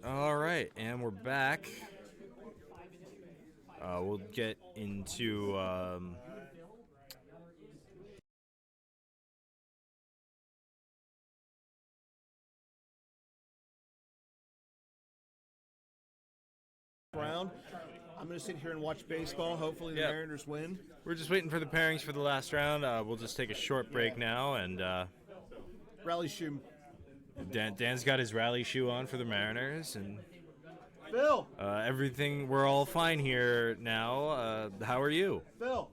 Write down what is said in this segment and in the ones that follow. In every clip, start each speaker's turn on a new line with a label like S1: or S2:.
S1: All right, and we're back. We'll get into
S2: Round. I'm going to sit here and watch baseball. Hopefully, the
S1: Yep.
S2: Mariners win.
S1: We're just waiting for the pairings for the last round. We'll just take a short break now, and
S2: Rally shoe.
S1: Dan's got his rally shoe on for the Mariners, and
S2: Phil!
S1: everything. We're all fine here now. How are you?
S2: Phil!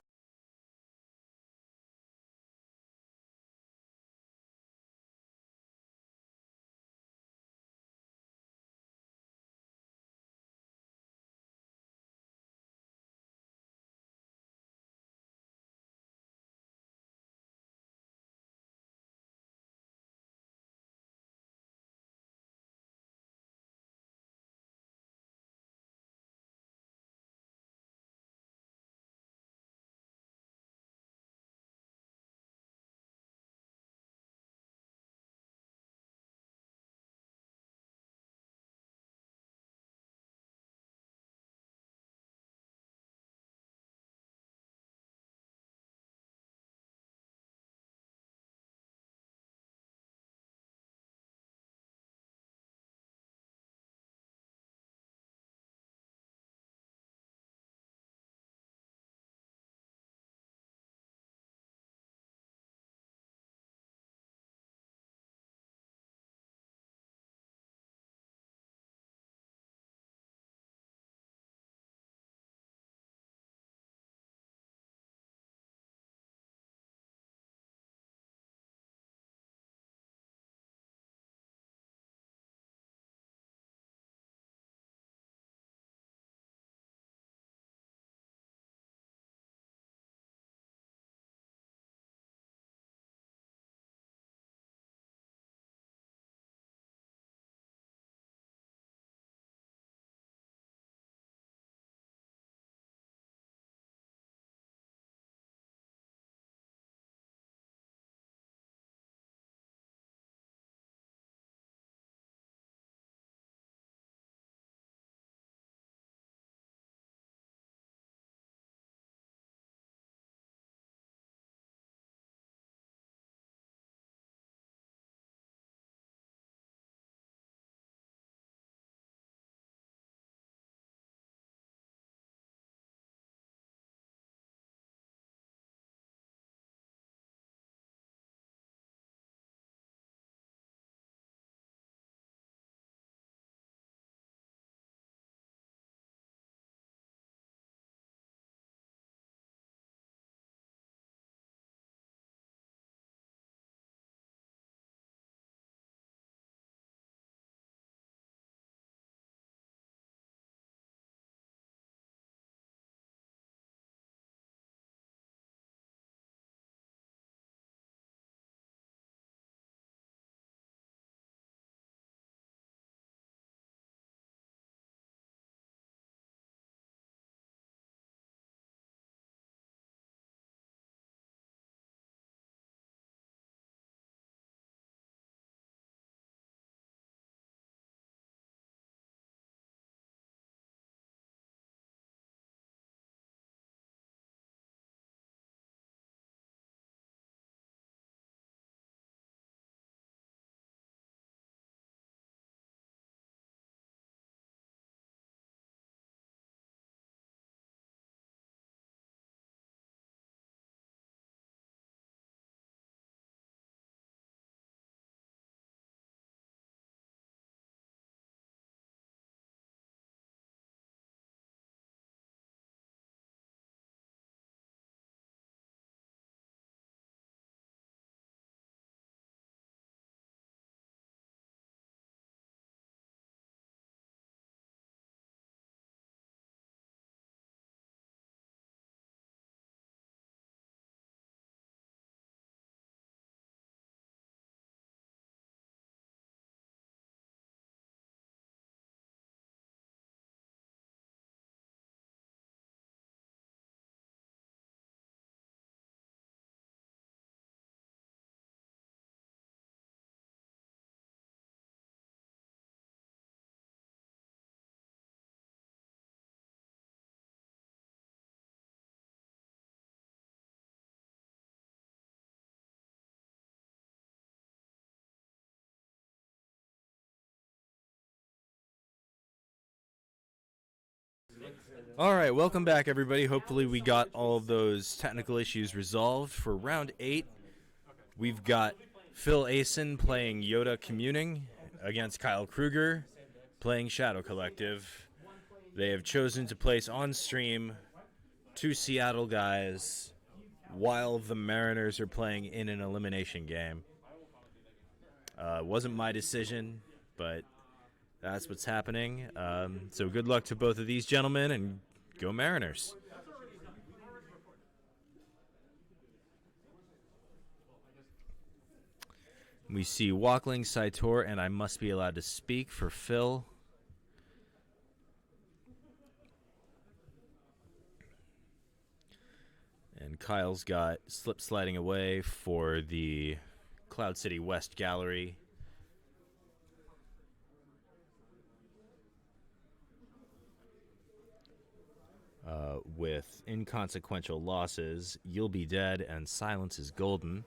S1: All right, welcome back, everybody. Hopefully we got all of those technical issues resolved. For round 8, we've got Phil Aasen playing Yoda Communing against Kyle Krueger playing Shadow Collective. They have chosen to place on stream 2 Seattle guys while the Mariners are playing in an elimination game. Wasn't my decision, but that's what's happening. So good luck to both of these gentlemen, and go Mariners. We see Walkling, Saitor, and I must be allowed to speak for Phil. And Kyle's got Slip Sliding Away for the Cloud City West Gallery. With inconsequential losses, You'll Be Dead and Silence is Golden.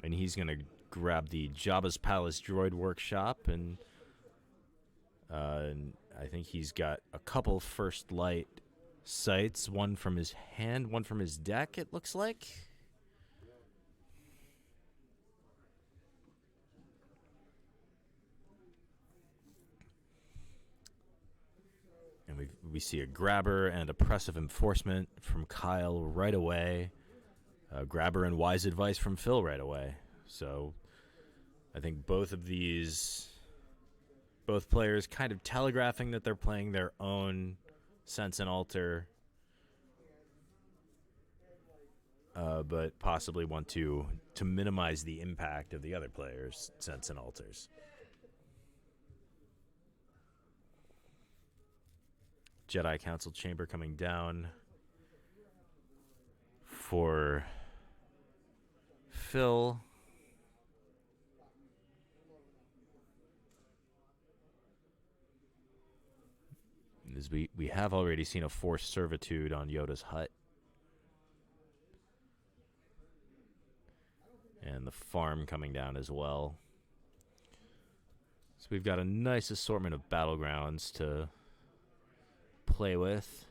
S1: And he's going to grab the Jabba's Palace Droid Workshop, and I think he's got a couple First Light sights, one from his hand, one from his deck, it looks like. And we see a grabber and oppressive enforcement from Kyle right away. Grabber and wise advice from Phil right away. So I think both players kind of telegraphing that they're playing their own Sense and Alter, but possibly want to minimize the impact of the other players' Sense and Alters. Jedi Council Chamber coming down for Phil. As we have already seen a Forced Servitude on Yoda's hut. And the farm coming down as well. So we've got a nice assortment of battlegrounds to play with.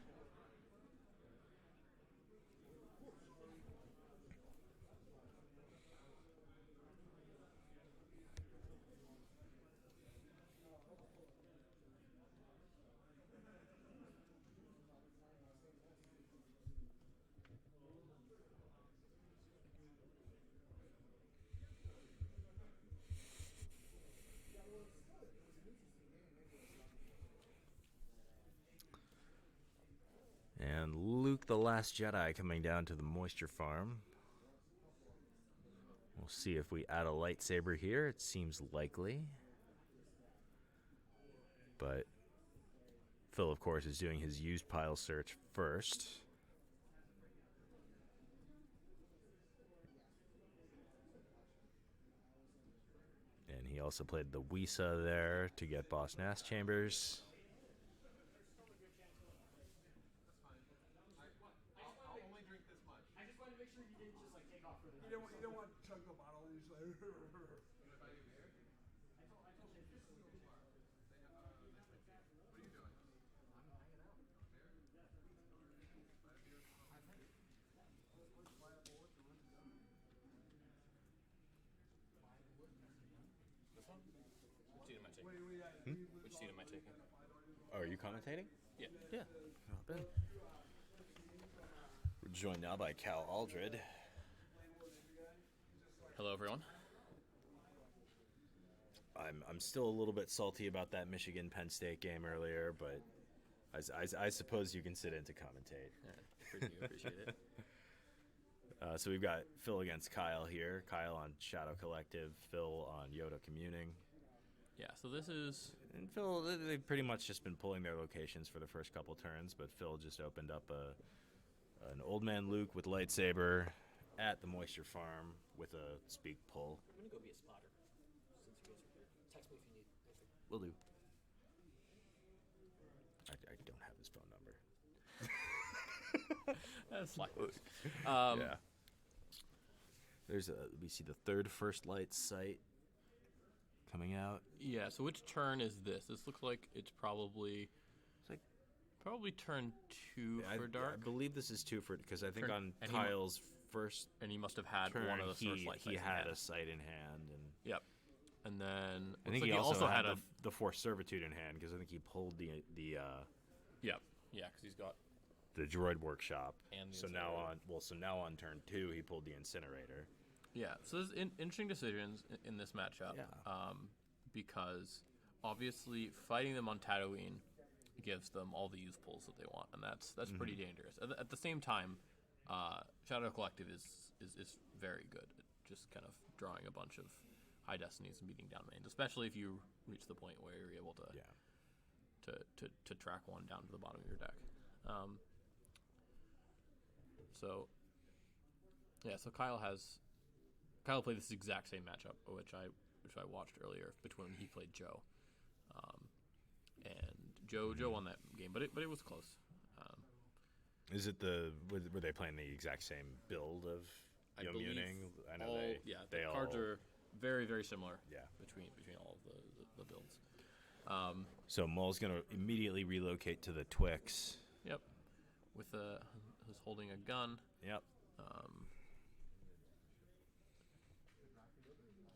S1: And Luke the Last Jedi coming down to the Moisture Farm. We'll see if we add a lightsaber here. It seems likely. But Phil, of course, is doing his used pile search first. And he also played the Wisa there to get Boss Nass Chambers.
S3: Which seat am I taking?
S1: Oh, are you commentating?
S3: Yeah.
S1: Yeah. Hop in. We're joined now by Cal Aldred.
S3: Hello, everyone.
S1: I'm still a little bit salty about that Michigan-Penn State game earlier, but I suppose you can sit in to commentate.
S3: Yeah, appreciate it.
S1: So we've got Phil against Kyle here. Kyle on Shadow Collective, Phil on Yoda Communing.
S3: Yeah, so this is...
S1: And Phil, they've pretty much just been pulling their locations for the first couple turns, but Phil just opened up an Old Man Luke with lightsaber at the Moisture Farm with a speak pull.
S4: I'm gonna go be a spotter since you guys are here. Text me if you need.
S1: Will do. I don't have his phone number.
S3: That's like
S1: Yeah. We see the third First Light site coming out.
S3: Yeah, so which turn is this? This looks like it's probably probably turn 2 for
S1: I
S3: Dark.
S1: believe this is 2 for because I think
S3: Turn-
S1: on
S3: and he-
S1: Kyle's first
S3: And he must have had
S1: turn,
S3: one of the
S1: he
S3: searchlight sights in
S1: had
S3: hand.
S1: a sight in hand, and
S3: Yep. And then
S1: I
S3: looks
S1: think
S3: like
S1: he also had
S3: a
S1: the Force Servitude in hand because I think he pulled the
S3: Yep. Yeah, because he's got
S1: the droid workshop.
S3: And the
S1: so now on turn 2 he pulled the incinerator.
S3: Yeah, so there's interesting decisions in this matchup.
S1: Yeah.
S3: Because obviously fighting them on Tatooine gives them all the use pulls that they want, and that's pretty dangerous. At the same time, Shadow Collective is very good at just kind of drawing a bunch of high destinies and beating down mains, especially if you reach the point where you're able to track one down to the bottom of your deck. So Kyle played this exact same matchup, which I watched earlier between when he played Joe, and Joe won that game, but it was close.
S1: Is it were they playing the exact same build of Communing? I know
S3: the cards are very, very similar.
S1: Yeah.
S3: Between all of the builds.
S1: So Maul's gonna immediately relocate to the Twix.
S3: Yep. With who's holding a gun.
S1: Yep.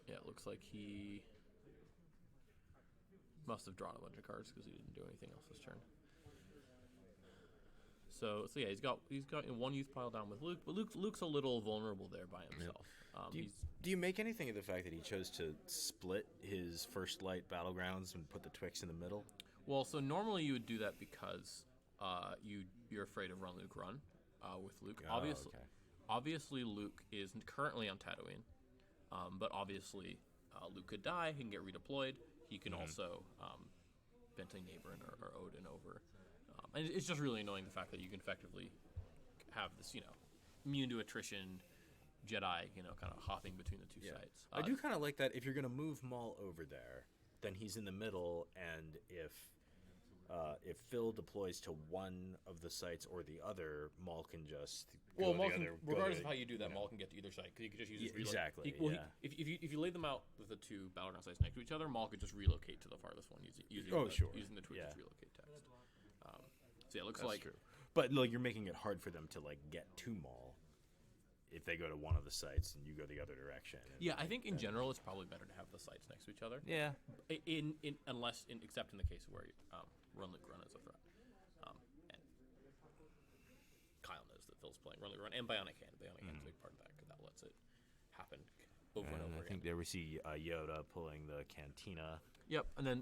S3: Yeah, it looks like he must have drawn a bunch of cards because he didn't do anything else this turn. So yeah, he's got one youth pile down with Luke, but Luke's a little vulnerable there by himself.
S1: Do you make anything of the fact that he chose to split his First Light battlegrounds and put the Twix in the middle?
S3: Well, so normally you would do that because you're afraid of Run Luke Run with Luke.
S1: Oh,
S3: Obviously Luke is currently on Tatooine, but obviously Luke could die. He can get redeployed. He can also Bente Neighborin or Odin over. And it's just really annoying the fact that you can effectively have this, immune to attrition Jedi, kind of hopping between the two sites.
S1: I do kind of like that. If you're going to move Maul over there, then he's in the middle, and if Phil deploys to one of the sites or the other, Maul can just go
S3: Maul
S1: the
S3: can,
S1: other.
S3: regardless of how you do that, Maul can get to either side because you could just use his
S1: exactly.
S3: If you lay them out with the two battleground sites next to each other, Maul could just relocate to the farthest one using the Twitch's relocate text. So yeah, it looks
S1: That's
S3: like
S1: true. But you're making it hard for them to get to Maul if they go to one of the sites and you go the other direction.
S3: Yeah, I think in general it's probably better to have the sites next to each other.
S1: Yeah.
S3: Except in the case where Run Luke Run is a threat. And Kyle knows that Phil's playing Run Luke Run and Bionic Hand. Bionic Hand's a big part of that because that lets it happen over and over
S1: I think there we see Yoda pulling the Cantina.
S3: Yep, and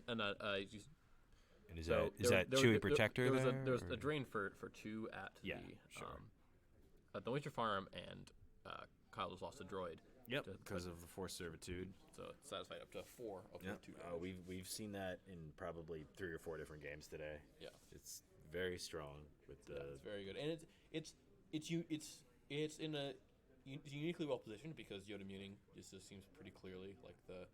S1: is that Chewie Protector
S3: there was a drain for 2 at at the Winter Farm, and Kyle just lost a droid.
S1: Yep, because of the Force Servitude.
S3: So it's satisfied up to 4 of the 2
S1: damage. We've seen that in probably 3 or 4 different games today.
S3: Yeah,
S1: it's very strong with the.
S3: Yeah, it's very good, and it's uniquely well positioned because Yoda Muning just seems pretty clearly like the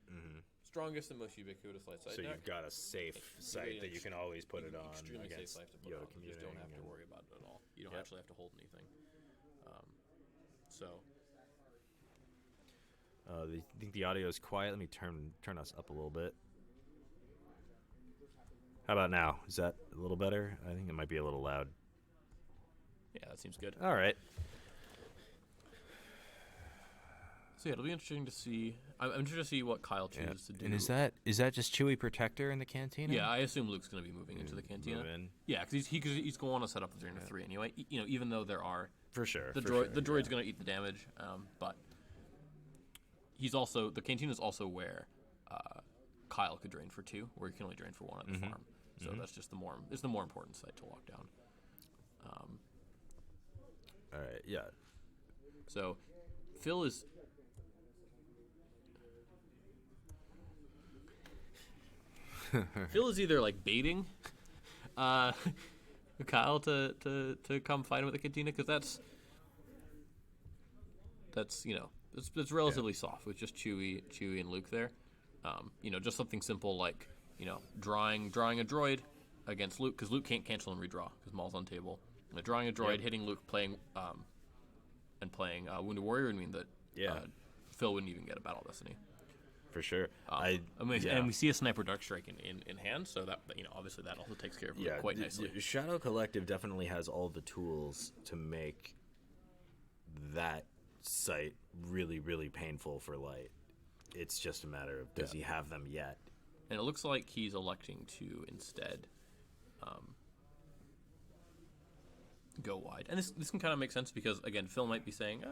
S3: strongest and most ubiquitous light side.
S1: So you've got a safe site that you can always put it on.
S3: Extremely safe site to put
S1: Yoda
S3: on. You just don't have to worry about it at all. You don't actually have to hold anything.
S1: I think the audio is quiet. Let me turn us up a little bit. How about now? Is that a little better? I think it might be a little loud.
S3: Yeah, that seems good.
S1: All right.
S3: So yeah, it'll be interesting to see. I'm interested to see what Kyle chooses to do.
S1: And is that just Chewie Protector in the Cantina?
S3: Yeah, I assume Luke's going to be moving into the Cantina. Yeah, because he's going to set up the drain of 3 anyway. Even though there are
S1: for sure
S3: the droid's going to eat the damage, but the Cantina's also where Kyle could drain for 2, where he can only drain for 1 at the farm. So that's just the more important site to lock down.
S1: All right. Yeah.
S3: So Phil is. Phil is either baiting Kyle to come fight him at the Cantina, because that's relatively soft with just Chewie and Luke there. Just something simple like drawing a droid against Luke, because Luke can't cancel and redraw because Maul's on table. Drawing a droid, hitting Luke, playing Wounded Warrior would mean that Phil wouldn't even get a Battle Destiny.
S1: for sure.
S3: And we see a Sniper Dark Strike in hand, so that obviously that also takes care of it quite nicely.
S1: Shadow Collective definitely has all the tools to make that sight really, really painful for Light. It's just a matter of does he have them yet?
S3: And it looks like he's electing to instead go wide. And this can kind of make sense because, again, Phil might be saying,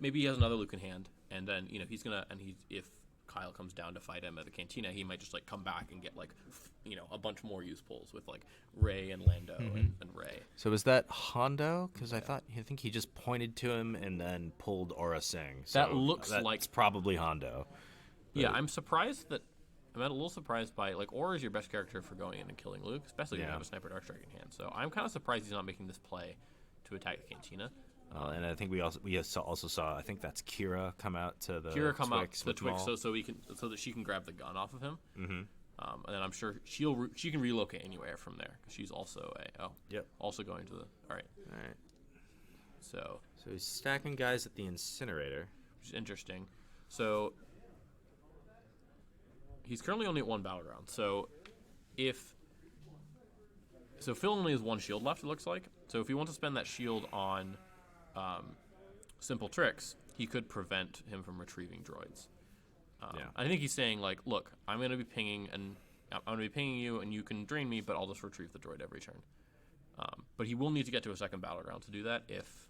S3: maybe he has another Luke in hand, and then, he's going to, if Kyle comes down to fight him at the Cantina, he might just, come back and get, a bunch more use pulls with, Rey and Lando and Rey.
S1: So is that Hondo? Because I think he just pointed to him and then pulled Aura Singh. So
S3: that looks
S1: it's probably Hondo.
S3: Yeah, I'm a little surprised by, Aura is your best character for going in and killing Luke, especially when you have a Sniper Dark Strike in hand. So I'm kind of surprised he's not making this play to attack the Cantina.
S1: And I think we also saw, I think that's Kira come out to the
S3: Twix so that she can grab the gun off of him. Mm-hmm. And then I'm sure she can relocate anywhere from there because she's also also going to the all right. So
S1: he's stacking guys at the incinerator,
S3: which is interesting. So he's currently only at one battleground. So Phil only has one shield left, it looks like. So if he wants to spend that shield on simple tricks, he could prevent him from retrieving droids. I think he's saying, look, I'm going to be pinging you, and you can drain me, but I'll just retrieve the droid every turn. But he will need to get to a second battleground to do that if...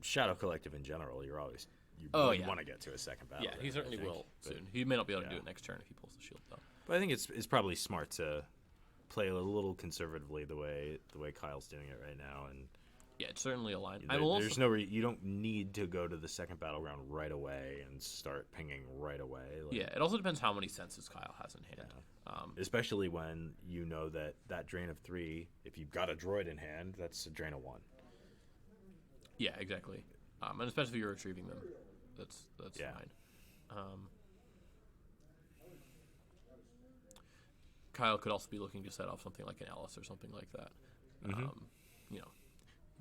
S1: Shadow Collective in general, you want to get to a second battleground.
S3: Yeah, he certainly will soon. He may not be able to do it next turn if he pulls the shield, though.
S1: But I think it's probably smart to play a little conservatively the way Kyle's doing it right now, and...
S3: Yeah, it's certainly aligned.
S1: You don't need to go to the second battleground right away and start pinging right away.
S3: It also depends how many senses Kyle has in hand.
S1: Yeah. Especially when you know that drain of 3, if you've got a droid in hand, that's a drain of 1.
S3: Yeah, exactly. And especially if you're retrieving them, that's fine. Kyle could also be looking to set off something like an Alice or something like that. Mm-hmm.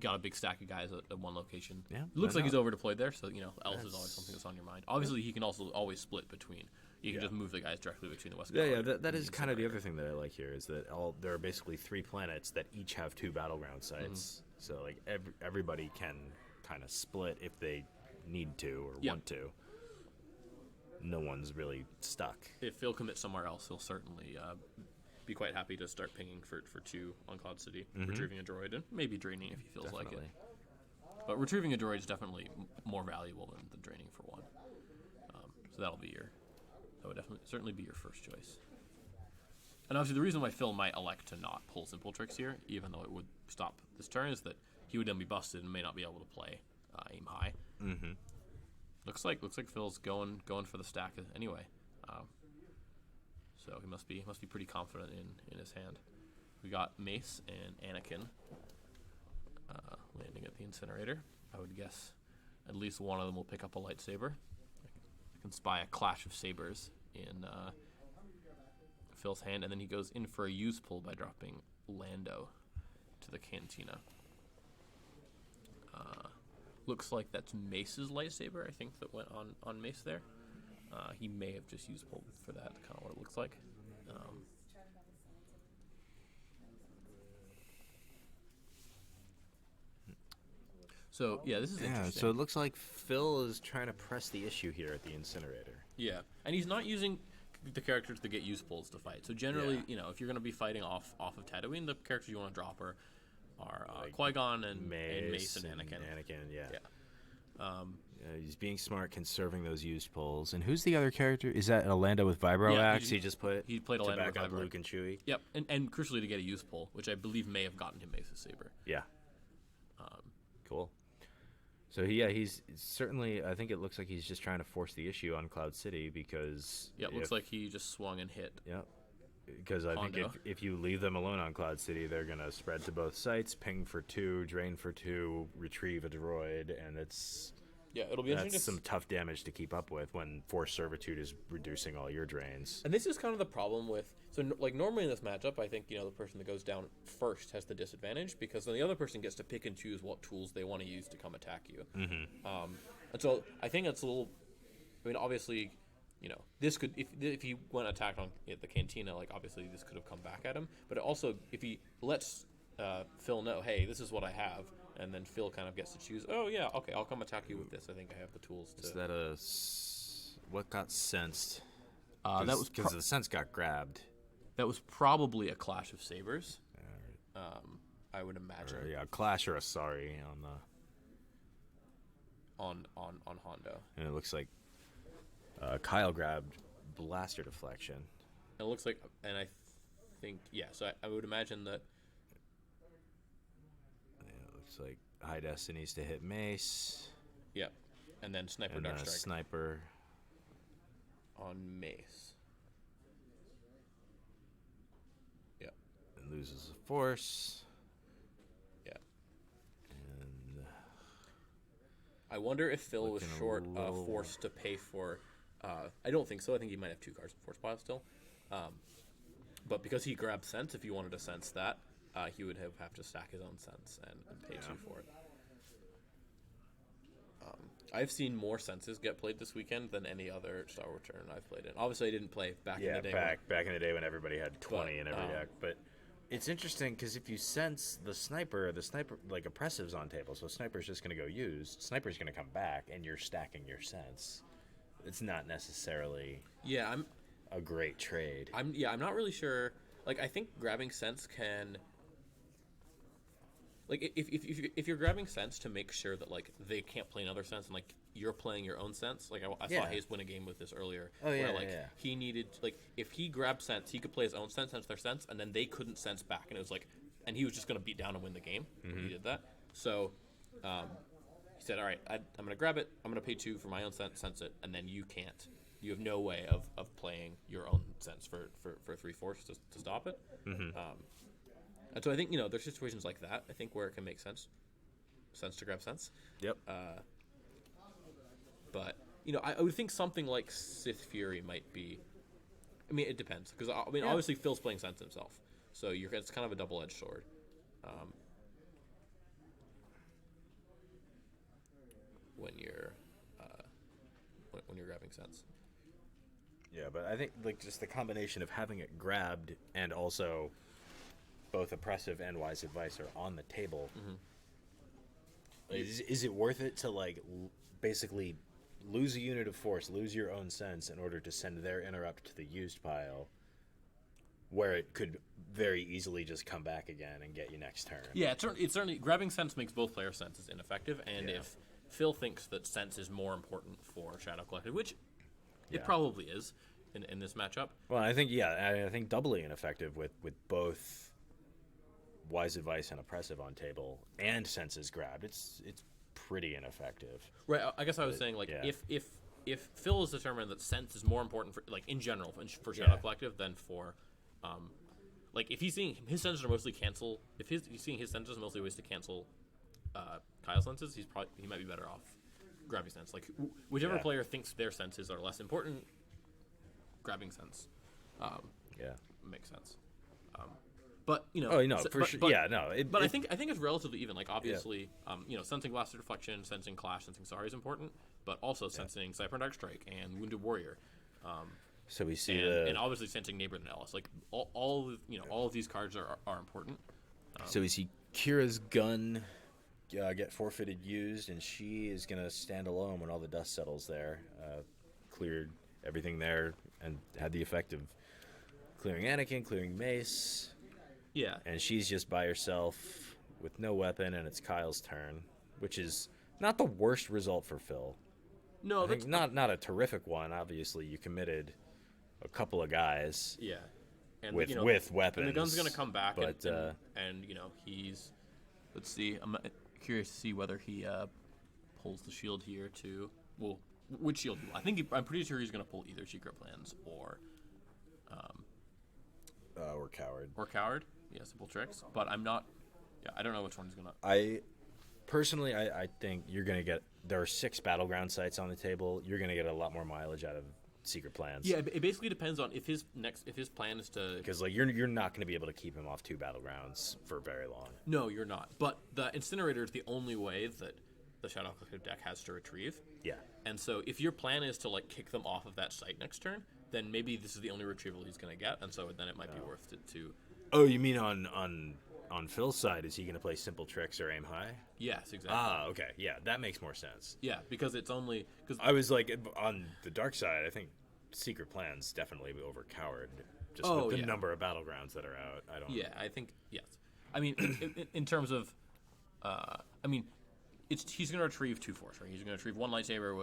S3: Got a big stack of guys at one location. Yeah, looks like he's over deployed there, so Alice is always something that's on your mind. Obviously, he can also always split between. You can just move the guys directly between the West.
S1: That is kind of the other thing that I like here is that there are basically 3 planets that each have 2 battleground sites. Mm-hmm. So everybody can kind of split if they need to or want to. No one's really stuck.
S3: If Phil commits somewhere else, he'll certainly be quite happy to start pinging for 2 on Cloud City, retrieving a droid, and maybe draining if he feels like it. But retrieving a droid is definitely more valuable than draining for 1. So that would certainly be your first choice. And obviously the reason why Phil might elect to not pull simple tricks here, even though it would stop this turn, is that he would then be busted and may not be able to play aim high. Mm-hmm. Looks like Phil's going for the stack anyway. So he must be pretty confident in his hand. We got Mace and Anakin landing at the incinerator. I would guess at least one of them will pick up a lightsaber. I can spy a clash of sabers in Phil's hand, and then he goes in for a use pull by dropping Lando to the Cantina. Looks like that's Mace's lightsaber, I think, that went on Mace there. He may have just used pull for that, kind of what it looks like. So, yeah, this is interesting.
S1: So it looks like Phil is trying to press the issue here at the incinerator.
S3: Yeah, and he's not using the characters to get use pulls to fight. So generally, if you're going to be fighting off of Tatooine, the characters you want to drop are Qui-Gon and Mace and Anakin.
S1: He's being smart, conserving those used pulls. And who's the other character? Is that Lando with Vibro Axe? He played
S3: a Lando
S1: back
S3: with
S1: up Luke and Chewie.
S3: Yep, and crucially to get a use pull, which I believe may have gotten him Mace's saber.
S1: Yeah. Cool. So he's certainly. I think it looks like he's just trying to force the issue on Cloud City because.
S3: Yeah, it looks like he just swung and hit.
S1: Yep. Because I think if you leave them alone on Cloud City, they're gonna spread to both sites, ping for 2, drain for 2, retrieve a droid, and
S3: it'll be interesting.
S1: That's some tough damage to keep up with when Force Servitude is reducing all your drains.
S3: And this is kind of the problem with normally in this matchup, I think the person that goes down first has the disadvantage because then the other person gets to pick and choose what tools they want to use to come attack you. Mm-hmm. And so I think it's a little. I mean, obviously, this could if he went attacked on the cantina, like obviously this could have come back at him. But also if he lets Phil know, hey, this is what I have, and then Phil kind of gets to choose. Oh yeah, okay, I'll come attack you with this. I think I have the tools to.
S1: Is that what got sensed?
S3: That was
S1: because the sense got grabbed.
S3: That was probably a Clash of Sabers. I would imagine.
S1: Or, a Clash or a Sorry on the
S3: on Hondo.
S1: And it looks like Kyle grabbed Blaster Deflection.
S3: It looks like, and I think So I would imagine that.
S1: It looks like High Destiny's to hit Mace.
S3: Yep, and then Sniper
S1: And
S3: Dark
S1: then a
S3: Strike
S1: Sniper
S3: on Mace. Yep.
S1: and loses a Force.
S3: Yeah.
S1: And
S3: I wonder if Phil was
S1: looking a
S3: short
S1: little-
S3: Force to pay for. I don't think so. I think he might have 2 cards in Force pile still. But because he grabbed Sense, if he wanted to sense that, he would have to stack his own Sense and pay 2 for it. I've seen more Senses get played this weekend than any other Star Wars tournament I've played in. Obviously, I didn't play back in the day.
S1: back in the day when everybody had 20 in every
S3: But,
S1: deck. But it's interesting because if you sense the sniper like oppressive's on table, so sniper's just going to go used. Sniper's going to come back, and you're stacking your sense. It's not necessarily a great trade.
S3: I'm not really sure. Like, I think grabbing Sense can. Like, if you're grabbing Sense to make sure that, like, they can't play another Sense and, like, you're playing your own Sense. Like, I saw Hayes win a game with this earlier. He needed, like, if he grabbed Sense, he could play his own Sense, sense their Sense, and then they couldn't Sense back. And it was like, and he was just going to beat down and win the game when he did that. So, he said, all right, I'm going to grab it. I'm going to pay 2 for my own sense it, and then you can't. You have no way of playing your own Sense for 3 Force to stop it. And so I think, there's situations like that, I think, where it can make sense to grab Sense.
S1: Yep.
S3: But, I would think something like Sith Fury might be. I mean, it depends. Because, obviously Phil's playing Sense himself. So it's kind of a double-edged sword. When you're grabbing Sense.
S1: Yeah, but I think like just the combination of having it grabbed and also both oppressive and wise advice are on the table. Is it worth it to like basically lose a unit of force, lose your own sense in order to send their interrupt to the used pile, where it could very easily just come back again and get you next turn?
S3: Yeah, it's certainly grabbing Sense makes both player senses ineffective, and if Phil thinks that Sense is more important for Shadow Collective, which it probably is in this matchup.
S1: Well, I think doubly ineffective with both wise advice and oppressive on table and senses grabbed. It's pretty ineffective.
S3: Right. I guess I was saying like if Phil is determined that Sense is more important for like in general for Shadow Collective than for like if he's seeing his senses are mostly cancel, if he's seeing his senses mostly ways to cancel Kyle's senses, he might be better off grabbing Sense. Like whichever player thinks their senses are less important, grabbing Sense makes sense. But But I think it's relatively even. Like obviously, sensing Blaster Deflection, sensing Clash, sensing Sorry is important, but also sensing Cyber and Dark Strike and Wounded Warrior.
S1: So we see
S3: and obviously sensing Neighbor and Ellis. Like all of these cards are important.
S1: So we see Kira's gun get forfeited used, and she is gonna stand alone when all the dust settles there. Cleared everything there and had the effect of clearing Anakin, clearing Mace.
S3: Yeah.
S1: And she's just by herself with no weapon, and it's Kyle's turn, which is not the worst result for Phil.
S3: No,
S1: that's not a terrific one. Obviously, you committed a couple of guys.
S3: Yeah. And
S1: with weapons.
S3: And the gun's going to come back,
S1: but,
S3: and he's. Let's see. I'm curious to see whether he pulls the shield here too. Well, which shield? I'm pretty sure he's going to pull either Secret Plans or
S1: Coward.
S3: Or Coward. Yeah, Simple Tricks. But I'm not. Yeah, I don't know which one he's going to.
S1: I think you're going to get. There are 6 battleground sites on the table. You're going to get a lot more mileage out of Secret Plans.
S3: Yeah, it basically depends on if his plan is to.
S1: Because like you're not going to be able to keep him off 2 battlegrounds for very long.
S3: No, you're not. But the Incinerator is the only way that the Shadow Collective deck has to retrieve.
S1: Yeah.
S3: And so if your plan is to like kick them off of that site next turn, then maybe this is the only retrieval he's going to get, and so then it might be worth it to.
S1: Oh, you mean on Phil's side? Is he going to play Simple Tricks or Aim High?
S3: Yes, exactly.
S1: Ah, okay. Yeah, that makes more sense.
S3: Yeah, because it's only because
S1: I was like, on the dark side, I think Secret Plan's definitely overpowered. Just with the number of battlegrounds that are out. I don't.
S3: Yeah, I think yes. I mean, in terms of, I mean, he's going to retrieve 2 force, right? He's going to retrieve 1 lightsaber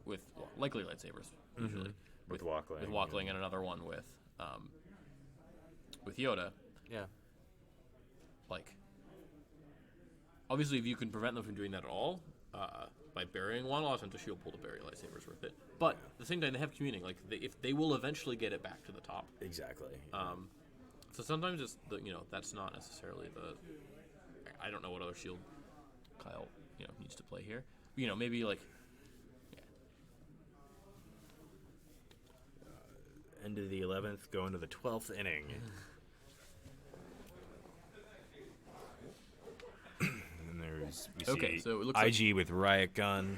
S3: with likely lightsabers usually
S1: With Walkling.
S3: with Walkling, and another one with Yoda.
S1: Yeah.
S3: Like, obviously, if you can prevent them from doing that at all, by burying one, a lot of times a shield pull to bury lightsabers worth it. But at the same time, they have communing. Like, if they will eventually get it back to the top.
S1: Exactly.
S3: So sometimes it's that's not necessarily the. I don't know what other shield Kyle needs to play here. Maybe like.
S1: End of the 11th, going to the 12th inning. And we see
S3: So it looks
S1: IG with Riot Gun.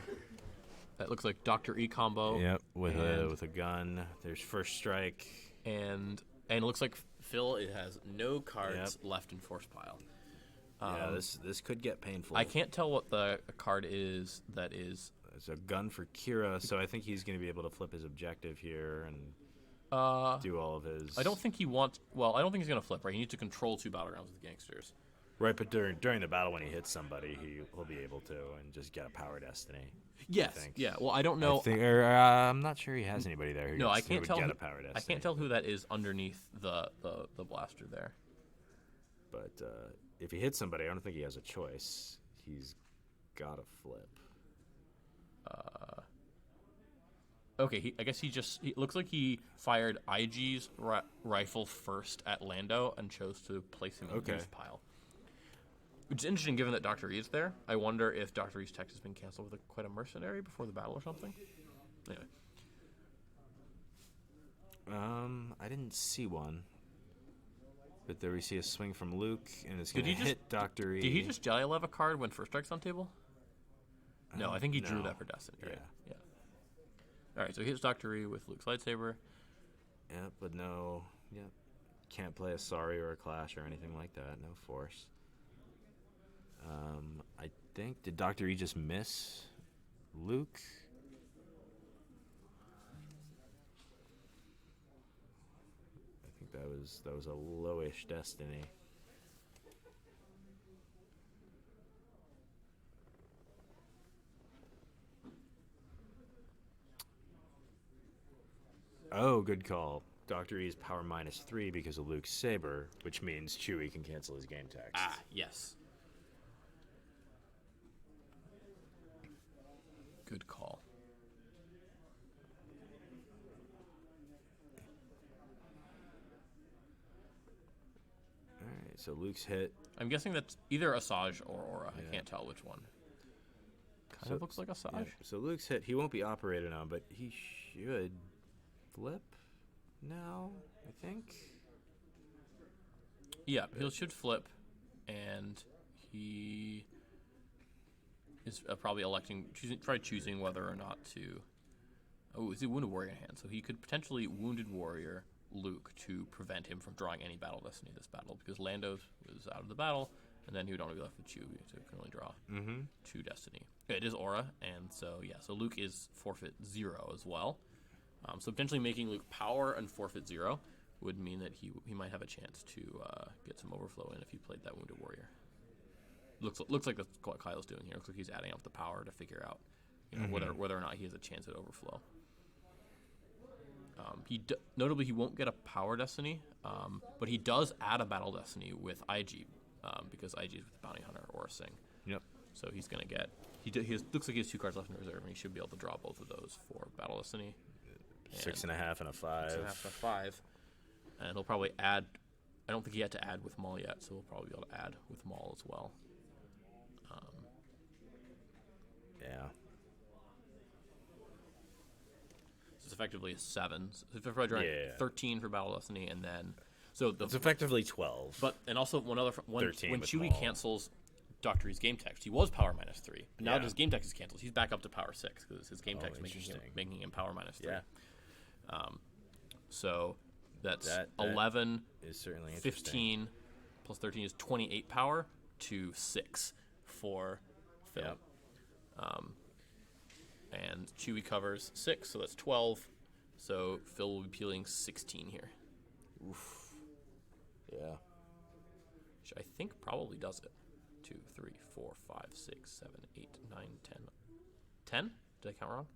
S3: That looks like Dr. E combo.
S1: Yep, with a gun. There's First Strike.
S3: And it looks like Phil has no cards left in Force Pile.
S1: Yeah, this could get painful.
S3: I can't tell what the card is that is.
S1: It's a gun for Kira, so I think he's going to be able to flip his objective here and do all of his.
S3: I don't think he wants. Well, I don't think he's going to flip. Right, he needs to control 2 battlegrounds with gangsters.
S1: Right, but during the battle when he hits somebody, he'll be able to and just get a Power Destiny.
S3: Yes. Yeah. Well, I don't know.
S1: I'm not sure he has anybody there. Who
S3: I can't tell.
S1: Get a Power Destiny.
S3: I can't tell who that is underneath the blaster there.
S1: But if he hits somebody, I don't think he has a choice. He's got to flip.
S3: Okay, I guess he looks like he fired IG's rifle first at Lando and chose to place him in the boost pile. Which is interesting given that Dr. E is there. I wonder if Dr. E's text has been canceled with quite a mercenary before the battle or something. Anyway.
S1: I didn't see one. But there we see a swing from Luke, and it's going to hit Dr. E.
S3: Did he just Jedi Lev a card when First Strike's on table? No, I think he drew that for Destiny, right? Yeah. Alright, so he hits Dr. E with Luke's lightsaber.
S1: Yep, but no. Yep. Can't play a Sorry or a Clash or anything like that. No force. I think, did Dr. E just miss Luke? I think that was a lowish Destiny. Oh, good call. Dr. E's power -3 because of Luke's saber, which means Chewie can cancel his game text.
S3: Ah, yes. Good call.
S1: All right, so Luke's hit.
S3: I'm guessing that's either Asajj or Aura. I can't tell which one. Kind of looks like Asajj.
S1: Yeah, so Luke's hit. He won't be operated on, but he should flip now, I think.
S3: Yeah, he should flip, and he is probably choosing whether or not to. Oh, is he Wounded Warrior in hand? So he could potentially Wounded Warrior Luke to prevent him from drawing any Battle Destiny this battle, because Lando was out of the battle, and then he would only be left with Chewie, so he can only draw 2 Destiny. It is Aura, and so so Luke is forfeit 0 as well. So potentially making Luke power and forfeit 0 would mean that he might have a chance to get some overflow in if he played that Wounded Warrior. Looks like that's what Kyle's doing here. Looks like he's adding up the power to figure out whether or not he has a chance at overflow. Notably, he won't get a power destiny, but he does add a battle destiny with IG, because IG is with Bounty Hunter or Sing.
S1: Yep.
S3: So he's going to get. Looks like he has 2 cards left in reserve, and he should be able to draw both of those for battle destiny.
S1: 6.5 and a 5.
S3: 6.5 and a 5, and he'll probably add. I don't think he had to add with Maul yet, so he'll probably be able to add with Maul as well.
S1: Yeah.
S3: It's effectively a 7. So if probably drawing 13 for Battle Destiny, and then
S1: It's effectively 12.
S3: But and also when
S1: 13
S3: Chewie
S1: Maul.
S3: cancels Dr. E's game text. He was power -3, but now
S1: Yeah.
S3: that his game text is canceled, he's back up to power 6 because his game text
S1: interesting.
S3: making him power -3.
S1: Yeah.
S3: So that's
S1: That
S3: 11,
S1: is certainly interesting.
S3: 15 plus 13 is 28 power to 6 for Phil.
S1: Yep.
S3: And Chewie covers 6, so that's 12. So Phil will be peeling 16 here,
S1: Yeah.
S3: which I think probably does it. 2, 3, 4, 5, 6, 7, 8, 9, 10. 10? Did I count wrong?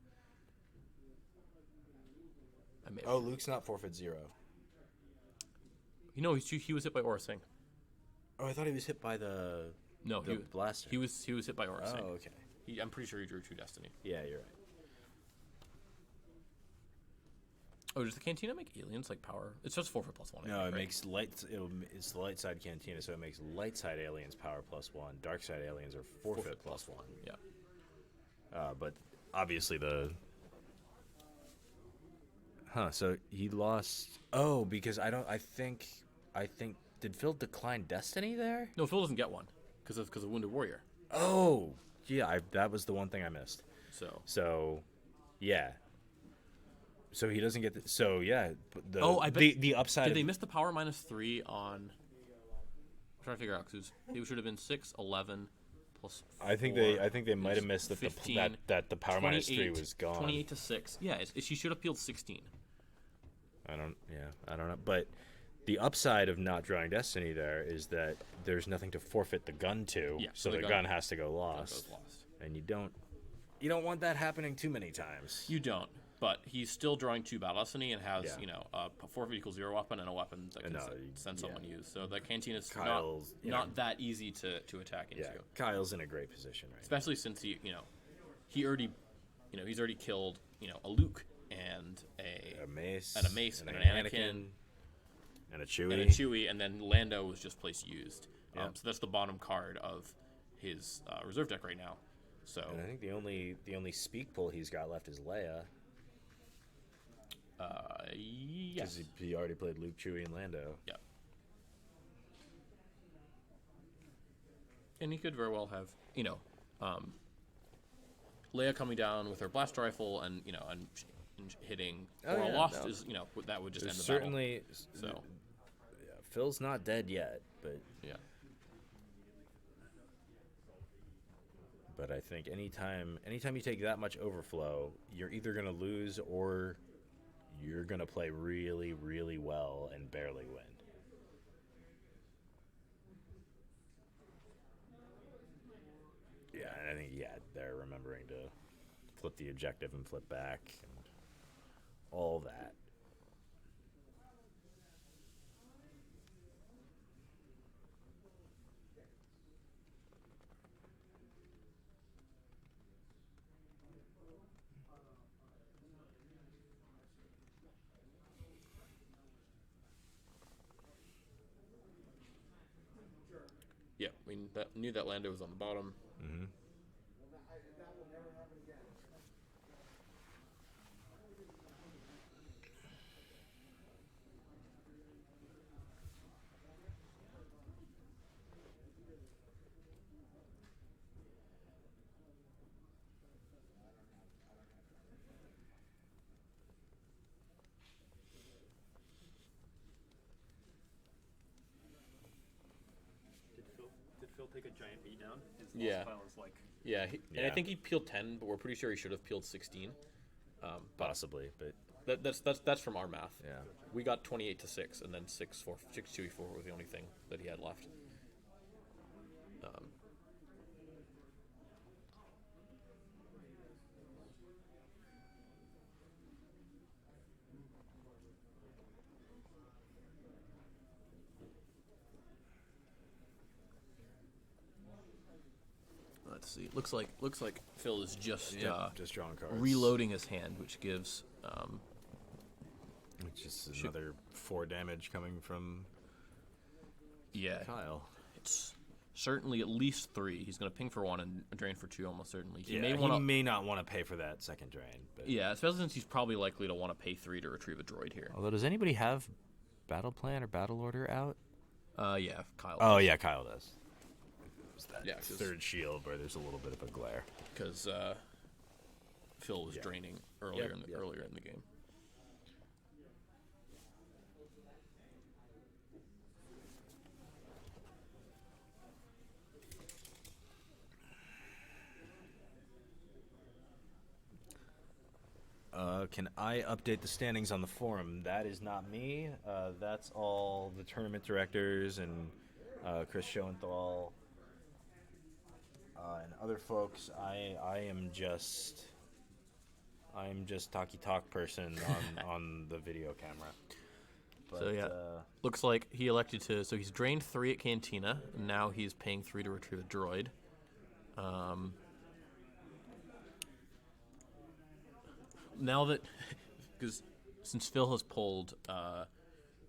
S3: I may have.
S1: Oh, Luke's not forfeit 0.
S3: You know, he was hit by Aura Singh.
S1: Oh, I thought he was hit by the
S3: No,
S1: the blaster.
S3: He was hit by Aura Singh.
S1: Oh, okay.
S3: I'm pretty sure he drew 2 Destiny.
S1: Yeah, you're right.
S3: Oh, does the Cantina make aliens like power? It's just forfeit +1. I
S1: No,
S3: think,
S1: it
S3: right?
S1: makes it's the light side cantina, so it makes light side aliens power +1. Dark side aliens are forfeit +1.
S3: Yeah.
S1: But obviously so he lost. Oh, because I think did Phil decline Destiny there?
S3: No, Phil doesn't get one because of Wounded Warrior.
S1: Oh, yeah, that was the one thing I missed.
S3: So
S1: Yeah. So he doesn't get so yeah.
S3: I bet
S1: the upside.
S3: Did they miss the power -3 on? I'm trying to figure out because he should have been 6, 11 plus. 4
S1: I think they might have missed that
S3: 15,
S1: that the power -3 was gone.
S3: 28 to 6. Yeah, she should have peeled 16.
S1: I don't know. But the upside of not drawing Destiny there is that there's nothing to forfeit the gun to.
S3: Yeah,
S1: so the gun has to go lost.
S3: Goes lost.
S1: And you don't want that happening too many times.
S3: You don't. But he's still drawing 2 Battle Destiny and has,
S1: Yeah.
S3: a forfeit equals 0 weapon and a weapon that can send someone use. So the Cantina's not that easy to attack into.
S1: Yeah, Kyle's in a great position right
S3: Especially since he already, he's already killed, a Luke and
S1: now. A mace
S3: and an Anakin
S1: and a Chewie.
S3: and a Chewie, and then Lando was just placed used.
S1: Yeah.
S3: So that's the bottom card of his reserve deck right now. So
S1: And I think the only speak pull he's got left is Leia.
S3: yes.
S1: Because he already played Luke, Chewie, and Lando.
S3: Yeah. And he could very well have, Leia coming down with her blast rifle and hitting Aura Lost is, that would just end the
S1: Certainly,
S3: battle. So,
S1: Phil's not dead yet, but
S3: yeah.
S1: But I think anytime you take that much overflow, you're either going to lose or you're going to play really, really well and barely win. Yeah, and I think, they're remembering to flip the objective and flip back and all that.
S3: Yeah, we knew that Lando was on the bottom.
S1: Mm-hmm.
S5: Did Phil take a giant beat down? His
S3: Yeah.
S5: loss pile is like
S3: Yeah, and I
S1: Yeah.
S3: think he peeled 10, but we're pretty sure he should have peeled 16.
S1: Possibly, but
S3: That's from our math.
S1: yeah.
S3: We got 28 to 6, and then 6 2 4 was the only thing that he had left. Let's see. Looks like Phil is just
S1: Just drawing cards.
S3: reloading his hand, which gives
S1: Which is another 4 damage coming from Kyle.
S3: It's certainly at least 3. He's going to ping for 1 and drain for 2, almost certainly. He
S1: He
S3: may
S1: may not want to pay for that second drain. But
S3: Yeah, especially since he's probably likely to want to pay 3 to retrieve a droid here.
S1: Although, does anybody have Battle Plan or Battle Order out?
S3: Yeah, Kyle.
S1: Oh, yeah, Kyle does. It was that.
S3: Yeah, 'cause-
S1: third shield where there's a little bit of a glare.
S3: Because Phil was draining earlier in the game.
S1: Can I update the standings on the forum? That is not me. That's all the tournament directors and Chris Schoenthal and other folks. I'm just talky talk person on the video camera. But,
S3: So yeah, looks like he elected to. So he's drained 3 at Cantina. And now he's paying 3 to retrieve a droid. Now that, because since Phil has pulled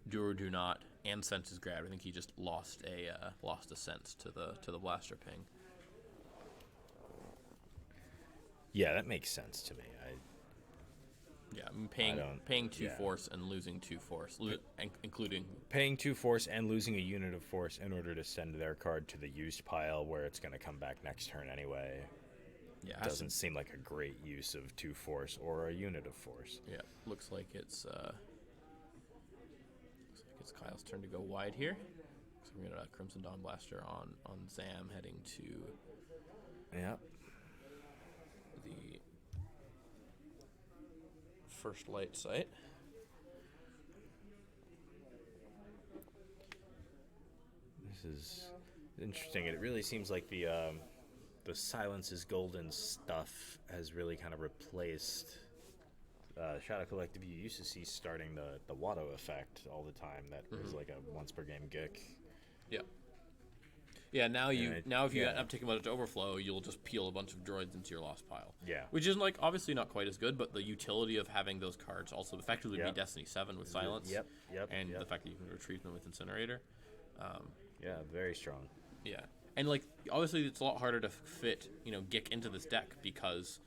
S3: Do or Do Not and Sense is Grab, I think he just lost a sense to the blaster ping.
S1: yeah, that makes sense to me.
S3: Yeah, I mean, paying 2
S1: yeah.
S3: force and losing 2 force, including
S1: Paying 2 force and losing a unit of force in order to send their card to the used pile where it's going to come back next turn anyway.
S3: yeah,
S1: Doesn't seem like a great use of 2 force or a unit of force.
S3: Yeah, looks like it's Kyle's turn to go wide here. So we're gonna Crimson Dawn Blaster on Zam heading to
S1: Yeah.
S3: the first light site.
S1: This is interesting. It really seems like the Silence is Golden stuff has really kind of replaced Shadow Collective. You used to see starting the Watto effect all the time. That was like a once per game gick.
S3: Yeah. Yeah, now if you
S1: yeah.
S3: end up taking a bunch of overflow, you'll just peel a bunch of droids into your lost pile.
S1: Yeah.
S3: Which is like obviously not quite as good, but the utility of having those cards also effectively be Destiny 7 with Silence.
S1: Yep.
S3: And the fact that you can retrieve them with Incinerator.
S1: Yeah, very strong.
S3: Yeah. And like obviously it's a lot harder to fit, Gick into this deck because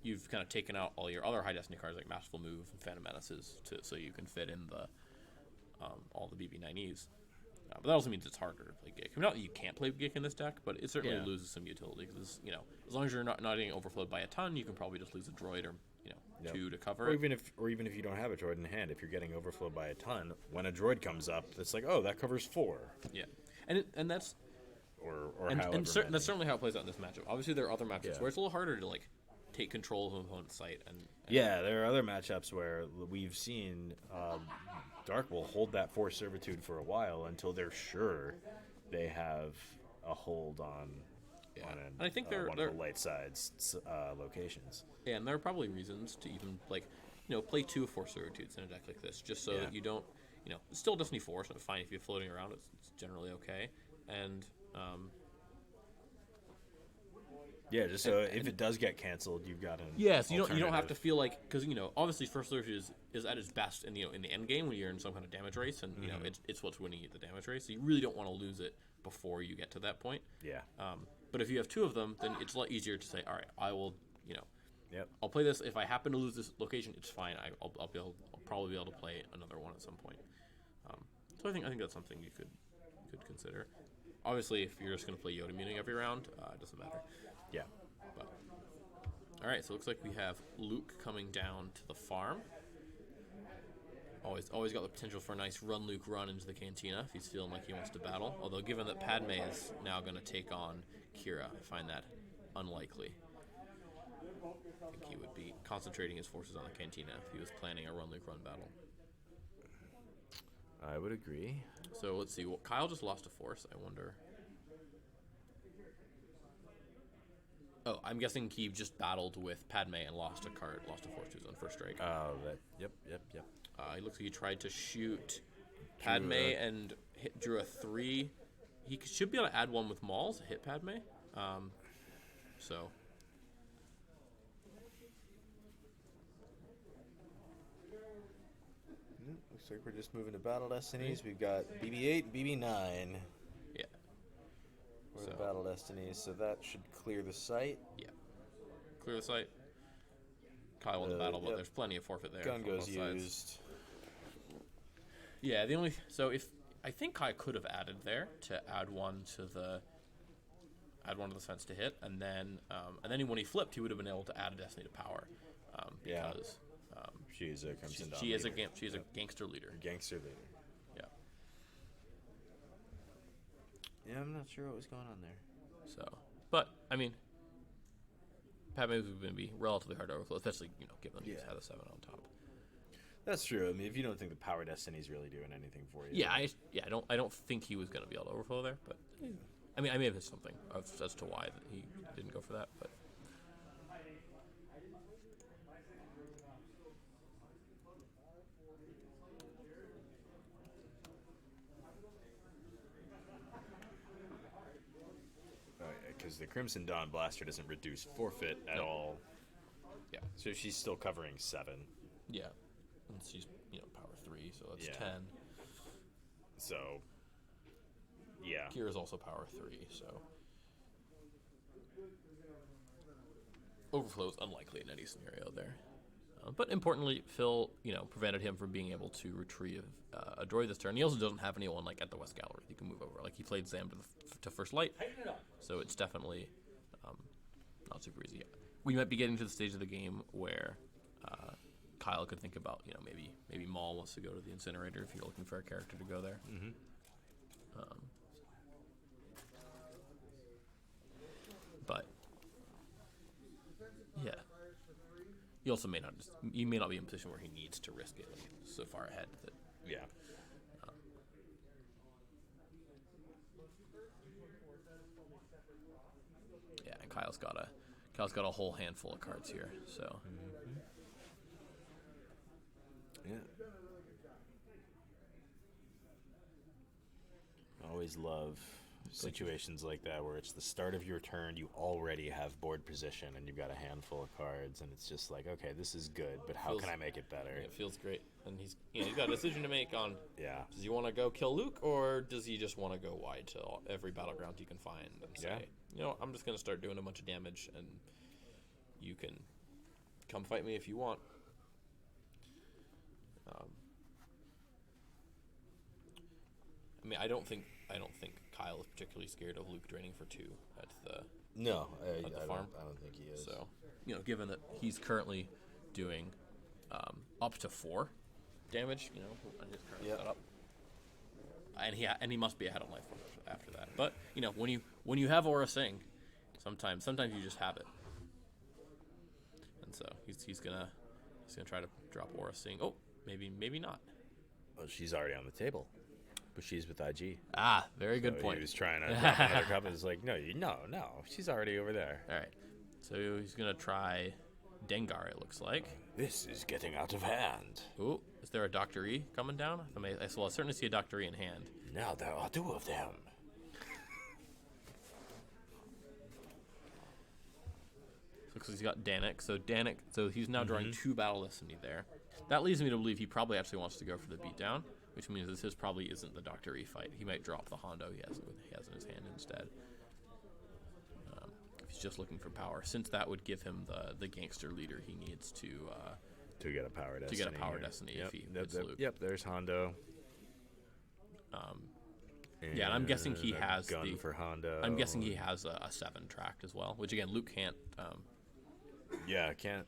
S3: you've kind of taken out all your other high destiny cards like Masterful Move and Phantom Menaces so you can fit in the all the BB9Es. But that also means it's harder to play Gick. I mean, not that you can't play Gick in this deck, but it certainly loses some utility because as long as you're not getting overflowed by a ton, you can probably just lose a droid or 2 to cover
S1: Or
S3: it.
S1: even if you don't have a droid in hand, if you're getting overflowed by a ton, when a droid comes up, it's like, oh, that covers 4.
S3: Yeah, and that's
S1: Or
S3: that's certainly how it plays out in this matchup. Obviously, there are other matchups where it's a little harder to take control of an opponent's site. And
S1: yeah, there are other matchups where we've seen Dark will hold that Force Servitude for a while until they're sure they have a hold on
S3: and I think
S1: one of the light side's locations.
S3: Yeah, and there are probably reasons to even play 2 Force Servitudes in a deck like this, just so that you don't, it's still Destiny 4, so it's fine if you're floating around. It's generally okay, and
S1: yeah, just so if it does get canceled, you've got an
S3: so you don't have to feel like because obviously First Servitude is at its best in the end game when you're in some kind of damage race, and it's what's winning you the damage race. So you really don't want to lose it before you get to that point.
S1: Yeah.
S3: But if you have 2 of them, then it's a lot easier to say, all right, I will,
S1: Yep.
S3: I'll play this. If I happen to lose this location, it's fine. I'll probably be able to play another one at some point. So I think that's something you could consider. Obviously, if you're just going to play Yoda Communing every round, it doesn't matter.
S1: Yeah.
S3: But all right, so it looks like we have Luke coming down to the farm. Always got the potential for a nice run Luke run into the Cantina if he's feeling like he wants to battle. Although given that Padme is now going to take on Kira, I find that unlikely. I think he would be concentrating his forces on the Cantina if he was planning a run Luke run battle.
S1: I would agree.
S3: So let's see. Well, Kyle just lost a force. I wonder. Oh, I'm guessing he just battled with Padme and lost a force to his own first strike.
S1: Oh, yep.
S3: He looks like he tried to shoot Padme and drew a 3. He should be able to add 1 with Mauls to hit Padme. So.
S1: Looks like we're just moving to Battle Destinies. We've got BB-8 and BB-9.
S3: Yeah.
S1: For the Battle Destinies, so that should clear the site.
S3: Yeah. Clear the site. Kyle won the battle, but there's plenty of forfeit there.
S1: Gun goes
S3: used.
S1: Sides.
S3: Yeah, I think Kai could have added there to add 1 to the add 1 to the defense to hit, and then when he flipped, he would have been able to add a Destiny to power, because
S1: She's a Crimson Dawn
S3: she is
S1: leader.
S3: she is a gangster leader.
S1: Gangster leader.
S3: Yeah.
S1: Yeah, I'm not sure what was going on there.
S3: So, but I mean, Padme was going to be relatively hard to overflow, especially given that he's had a 7 on top.
S1: That's true. I mean, if you don't think the Power Destiny's really doing anything for you.
S3: Yeah, I don't think he was going to be able to overflow there, but I mean, I may have missed something as to why that he didn't go for that, but.
S1: Because the Crimson Dawn Blaster doesn't reduce forfeit at all.
S3: Yeah.
S1: So she's still covering 7.
S3: Yeah. And she's, power 3, so that's 10.
S1: So, yeah.
S3: Kira's also power 3, so. Overflow is unlikely in any scenario there. But importantly, Phil, prevented him from being able to retrieve a droid this turn. He also doesn't have anyone, at the West Gallery he can move over. He played Zam to First Light, so it's definitely not super easy yet. We might be getting to the stage of the game where Kyle could think about, maybe Maul wants to go to the incinerator if you're looking for a character to go there.
S1: Mm-hmm.
S3: But yeah, he also may not be in a position where he needs to risk it so far ahead that
S1: Yeah.
S3: yeah. And Kyle's got a whole handful of cards here, so.
S1: Yeah. I always love situations like that where it's the start of your turn, you already have board position, and you've got a handful of cards, and it's just like, okay, this is good, but how can I make it better?
S3: Yeah, it feels great, and he's got a decision to make on.
S1: Yeah.
S3: Does he want to go kill Luke, or does he just want to go wide to every battleground he can find and say, I'm just going to start doing a bunch of damage, and you can come fight me if you want. I mean, I don't think Kyle is particularly scared of Luke draining for 2 at the farm.
S1: I don't think he is.
S3: So, given that he's currently doing up to 4 damage, on his current setup, and he must be ahead on life after that. But when you have Aura Sing, sometimes you just have it, and so he's gonna try to drop Aura Sing. Oh, maybe not.
S1: Well, she's already on the table. But she's with IG.
S3: Ah, very good point.
S1: He was trying to drop another cup, and it's like, no, she's already over there.
S3: All right, so he's gonna try Dengar. It looks like
S1: this is getting out of hand.
S3: Ooh, is there a Dr. E coming down? I certainly see a Dr. E in hand.
S1: Now there are 2 of them.
S3: Looks like he's got Danik. So he's now drawing 2 Battle Destiny there. That leads me to believe he probably actually wants to go for the beatdown, which means this probably isn't the Dr. E fight. He might drop the Hondo he has in his hand instead. If he's just looking for power, since that would give him the gangster leader he needs to
S1: get a power destiny.
S3: To get a power destiny if he hits Luke.
S1: Yep, there's Hondo.
S3: Yeah, and I'm guessing he has
S1: gun for Hondo.
S3: I'm guessing he has a 7 tracked as well, which again Luke can't.
S1: Yeah, can't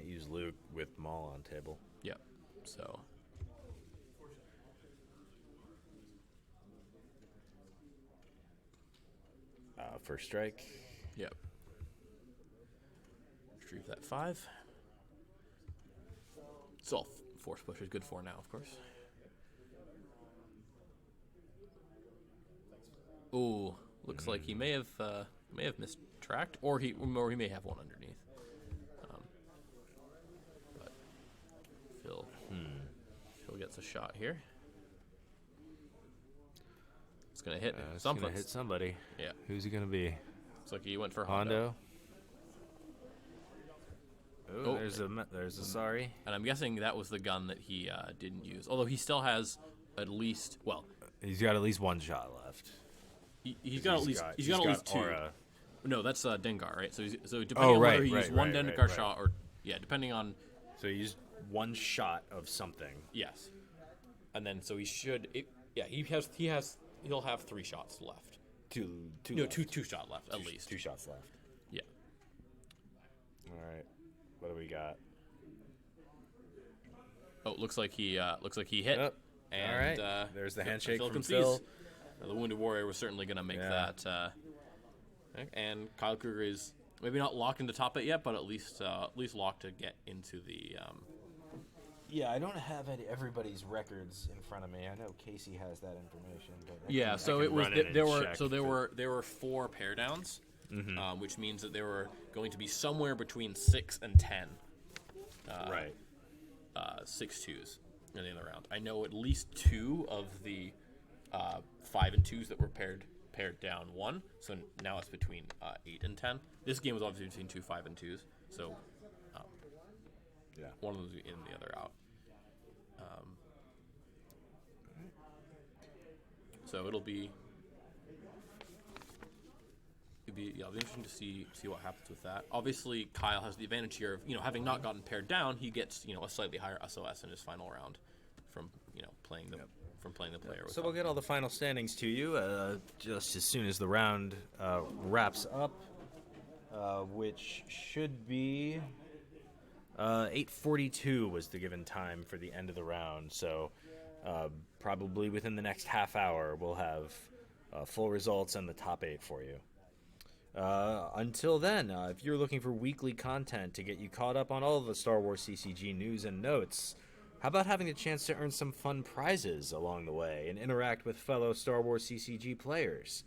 S1: use Luke with Maul on table.
S3: Yep. So.
S1: First strike.
S3: Yep. Retrieve that 5. It's all force push is good for now, of course. Ooh, looks like he may have mistracked, or he may have one underneath. But Phil gets a shot here. It's gonna hit something.
S1: Gonna hit somebody.
S3: Yeah.
S1: Who's he gonna be?
S3: Looks like he went for Hondo.
S1: Oh, there's a sorry.
S3: And I'm guessing that was the gun that he didn't use. Although he still has at least
S1: he's got at least 1 shot left.
S3: He's got at least 2.
S1: Aura.
S3: No, that's Dengar, right? So depending on whether he used one Dengar shot or depending on.
S1: So he used 1 shot of something.
S3: Yes, and then so he should. He'll have 3 shots left. Two shot left at least.
S1: 2 shots left.
S3: Yeah.
S1: All right. What do we got?
S3: Oh, looks like he hit.
S1: Yep.
S3: And,
S1: All right. There's the handshake
S3: Phil
S1: from
S3: concedes.
S1: Phil.
S3: The Wounded Warrior was certainly going to make that. And Kyle Krueger is maybe not locked into top 8 yet, but at least locked to get into the.
S1: Yeah, I don't have everybody's records in front of me. I know Casey has that information, but
S3: So it was there were 4 pair downs, which means that there were going to be somewhere between 6 and 10.
S1: Right.
S3: 6 twos in the end of the round. I know at least 2 of the 5 and 2s that were paired down won. So now it's between 8 and 10. This game was obviously between 2 5 and 2s. So one of them was in, the other out. So it'll be interesting to see what happens with that. Obviously, Kyle has the advantage here of having not gotten paired down. He gets a slightly higher SOS in his final round from playing the player.
S1: So we'll get all the final standings to you just as soon as the round wraps up, which should be 8:42 was the given time for the end of the round. So probably within the next half hour, we'll have full results and the top 8 for you. Until then, if you're looking for weekly content to get you caught up on all of the Star Wars CCG news and notes, how about having the chance to earn some fun prizes along the way and interact with fellow Star Wars CCG players?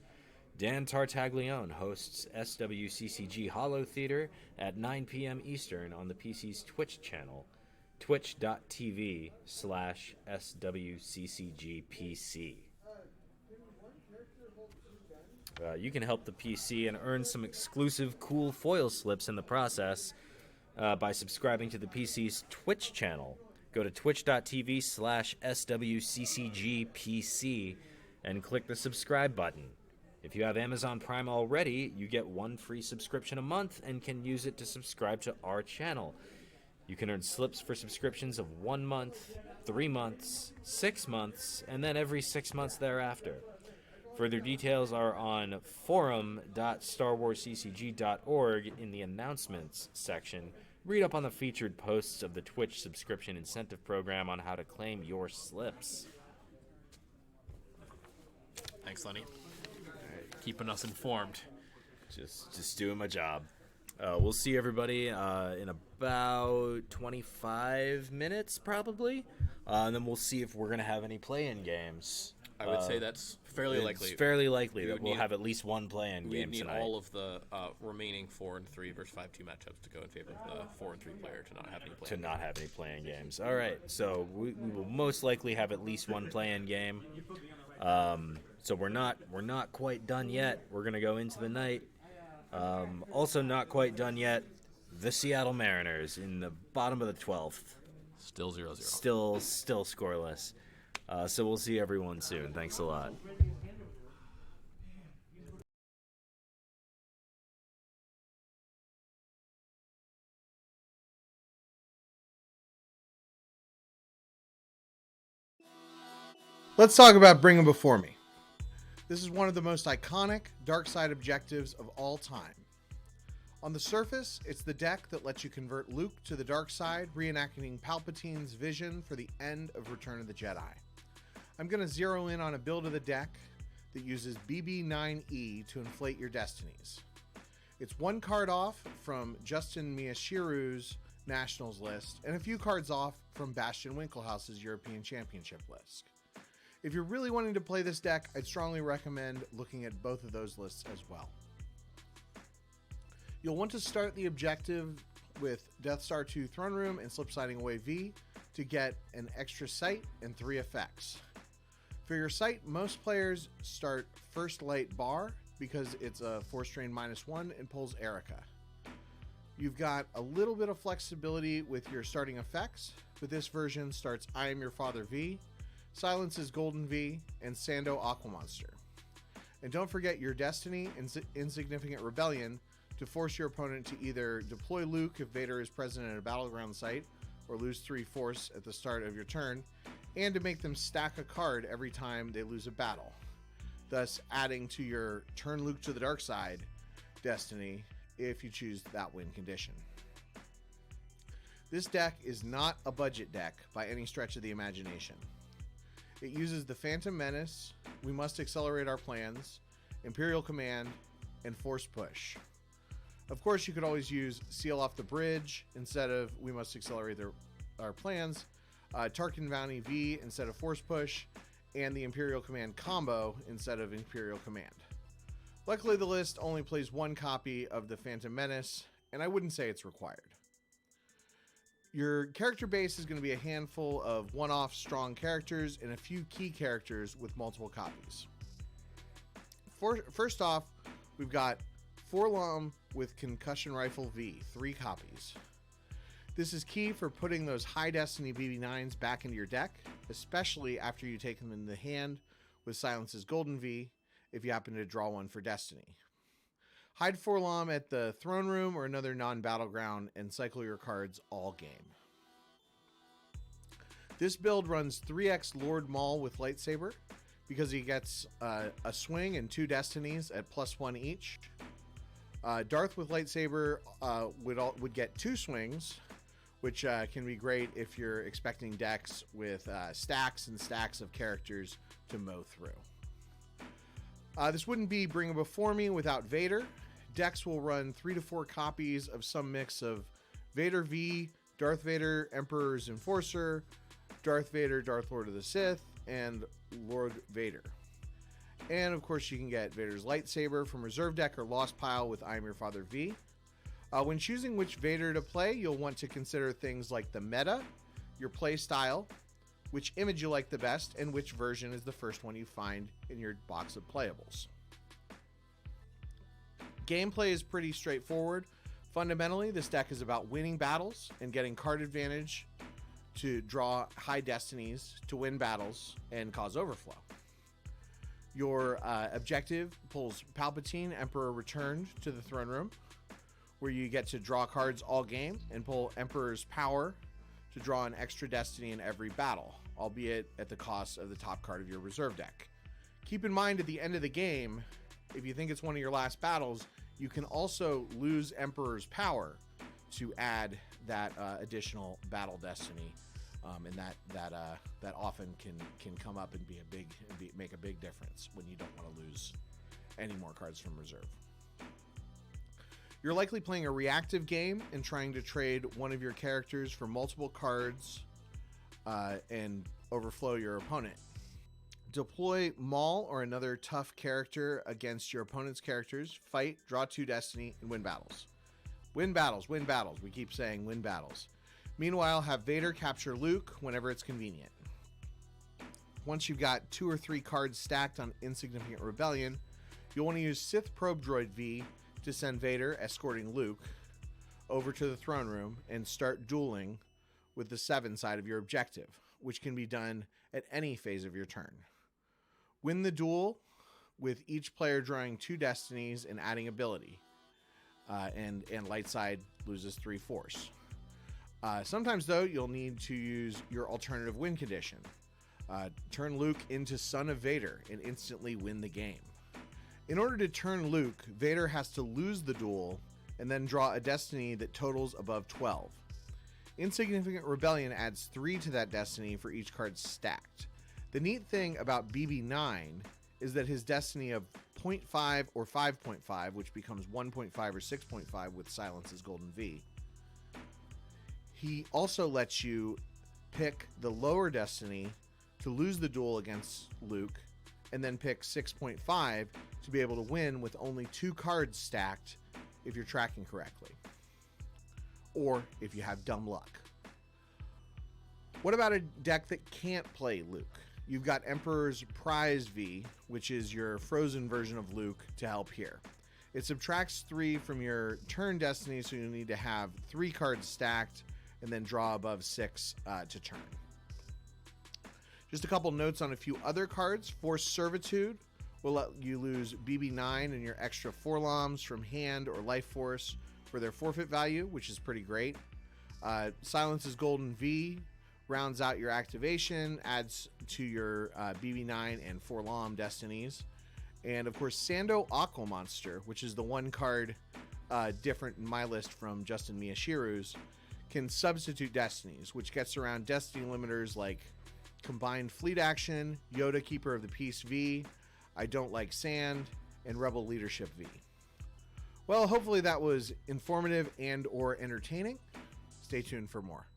S1: Dan Tartaglione hosts SWCCG Hollow Theater at 9 p.m. Eastern on the PC's Twitch channel, twitch.tv/SWCCGPC. You can help the PC and earn some exclusive cool foil slips in the process by subscribing to the PC's Twitch channel. Go to twitch.tv/SWCCGPC and click the subscribe button. If you have Amazon Prime already, you get 1 free subscription a month and can use it to subscribe to our channel. You can earn slips for subscriptions of 1 month, 3 months, 6 months, and then every 6 months thereafter. Further details are on forum.starwarsccg.org in the announcements section. Read up on the featured posts of the Twitch subscription incentive program on how to claim your slips.
S3: Thanks, Lenny. Keeping us informed.
S1: Just doing my job. We'll see everybody in about 25 minutes, probably. And then we'll see if we're going to have any play-in games.
S3: I would say that's fairly likely.
S1: It's fairly likely that we'll have at least one play-in game
S3: need
S1: tonight.
S3: all of the remaining 4 and 3 versus 5-2 matchups to go in favor of the 4 and 3 player to not have any play-in
S1: games. All right, so we will most likely have at least one play-in game. So we're not quite done yet. We're gonna go into the night. Also not quite done yet. The Seattle Mariners in the bottom of the 12th.
S3: Still 0-0.
S1: Still scoreless. So we'll see everyone soon. Thanks a lot.
S2: Let's talk about Bring 'Em Before Me. This is one of the most iconic dark side objectives of all time. On the surface, it's the deck that lets you convert Luke to the dark side, reenacting Palpatine's vision for the end of Return of the Jedi. I'm going to zero in on a build of the deck that uses BB9E to inflate your destinies. It's 1 card off from Justin Miyashiru's Nationals list, and a few cards off from Bastian Winkelhaus's European Championship list. If you're really wanting to play this deck, I'd strongly recommend looking at both of those lists as well. You'll want to start the objective with Death Star 2 Throne Room and Slip Siding Away V to get an extra sight and 3 effects. For your sight, most players start First Light Bar because it's a Force Drain -1 and pulls Erica. You've got a little bit of flexibility with your starting effects, but this version starts I Am Your Father V, Silence's Golden V, and Sando Aquamonster. And don't forget your Destiny and Insignificant Rebellion to force your opponent to either deploy Luke if Vader is present at a battleground site, or lose 3 force at the start of your turn, and to make them stack a card every time they lose a battle. thus adding to your turn Luke to the dark side destiny if you choose that win condition. This deck is not a budget deck by any stretch of the imagination. It uses the Phantom Menace, We Must Accelerate Our Plans, Imperial Command, and Force Push. Of course, you could always use Seal Off the Bridge instead of We Must Accelerate Our Plans, Tarkin Bounty V instead of Force Push, and the Imperial Command combo instead of Imperial Command. Luckily, the list only plays one copy of the Phantom Menace, and I wouldn't say it's required. Your character base is going to be a handful of one-off strong characters and a few key characters with multiple copies. First off, we've got Forlom with Concussion Rifle V, 3 copies. This is key for putting those high destiny BB9s back into your deck, especially after you take them in the hand with Silence's Golden V if you happen to draw one for Destiny. Hide Forlom at the throne room or another non-battleground and cycle your cards all game. This build runs 3x Lord Maul with Lightsaber because he gets a swing and 2 destinies at +1 each. Darth with Lightsaber would get 2 swings, which can be great if you're expecting decks with stacks and stacks of characters to mow through. This wouldn't be Bring 'Em Before Me without Vader. Decks will run 3 to 4 copies of some mix of Vader V, Darth Vader, Emperor's Enforcer, Darth Vader, Darth Lord of the Sith, and Lord Vader. And of course, you can get Vader's Lightsaber from Reserve Deck or Lost Pile with I Am Your Father V. When choosing which Vader to play, you'll want to consider things like the meta, your play style, which image you like the best, and which version is the first one you find in your box of playables. Gameplay is pretty straightforward. Fundamentally, this deck is about winning battles and getting card advantage to draw high destinies to win battles and cause overflow. Your objective pulls Palpatine, Emperor Returned to the throne room, where you get to draw cards all game and pull Emperor's Power to draw an extra destiny in every battle, albeit at the cost of the top card of your reserve deck. Keep in mind at the end of the game, if you think it's one of your last battles, you can also lose Emperor's Power to add that additional battle destiny, and that often can come up and make a big difference when you don't want to lose any more cards from reserve. You're likely playing a reactive game and trying to trade one of your characters for multiple cards and overflow your opponent. Deploy Maul or another tough character against your opponent's characters, fight, draw 2 destiny, and win battles. Win battles, win battles. We keep saying win battles. Meanwhile, have Vader capture Luke whenever it's convenient. Once you've got 2 or 3 cards stacked on Insignificant Rebellion, you'll want to use Sith Probe Droid V to send Vader, escorting Luke, over to the throne room and start dueling with the 7 side of your objective, which can be done at any phase of your turn. Win the duel with each player drawing 2 destinies and adding ability, and light side loses 3 force. Sometimes, though, you'll need to use your alternative win condition. Turn Luke into Son of Vader and instantly win the game. In order to turn Luke, Vader has to lose the duel and then draw a destiny that totals above 12. Insignificant Rebellion adds 3 to that destiny for each card stacked. The neat thing about BB9 is that his destiny of 0.5 or 5.5, which becomes 1.5 or 6.5 with Silence's Golden V, he also lets you pick the lower destiny to lose the duel against Luke, and then pick 6.5 to be able to win with only 2 cards stacked if you're tracking correctly, or if you have dumb luck. What about a deck that can't play Luke? You've got Emperor's Prize V, which is your frozen version of Luke, to help here. It subtracts 3 from your turn destiny, so you need to have 3 cards stacked and then draw above 6 to turn. Just a couple notes on a few other cards. Forced Servitude will let you lose BB9 and your extra Forloms from hand or Life Force for their forfeit value, which is pretty great. Silence's Golden V rounds out your activation, adds to your BB9 and Forlom destinies. And of course, Sando Aqua Monster, which is the one card different in my list from Justin Miyashiru's, can substitute destinies, which gets around destiny limiters like Combined Fleet Action, Yoda Keeper of the Peace V, I Don't Like Sand, and Rebel Leadership V. Well, hopefully that was informative and or entertaining. Stay tuned for more.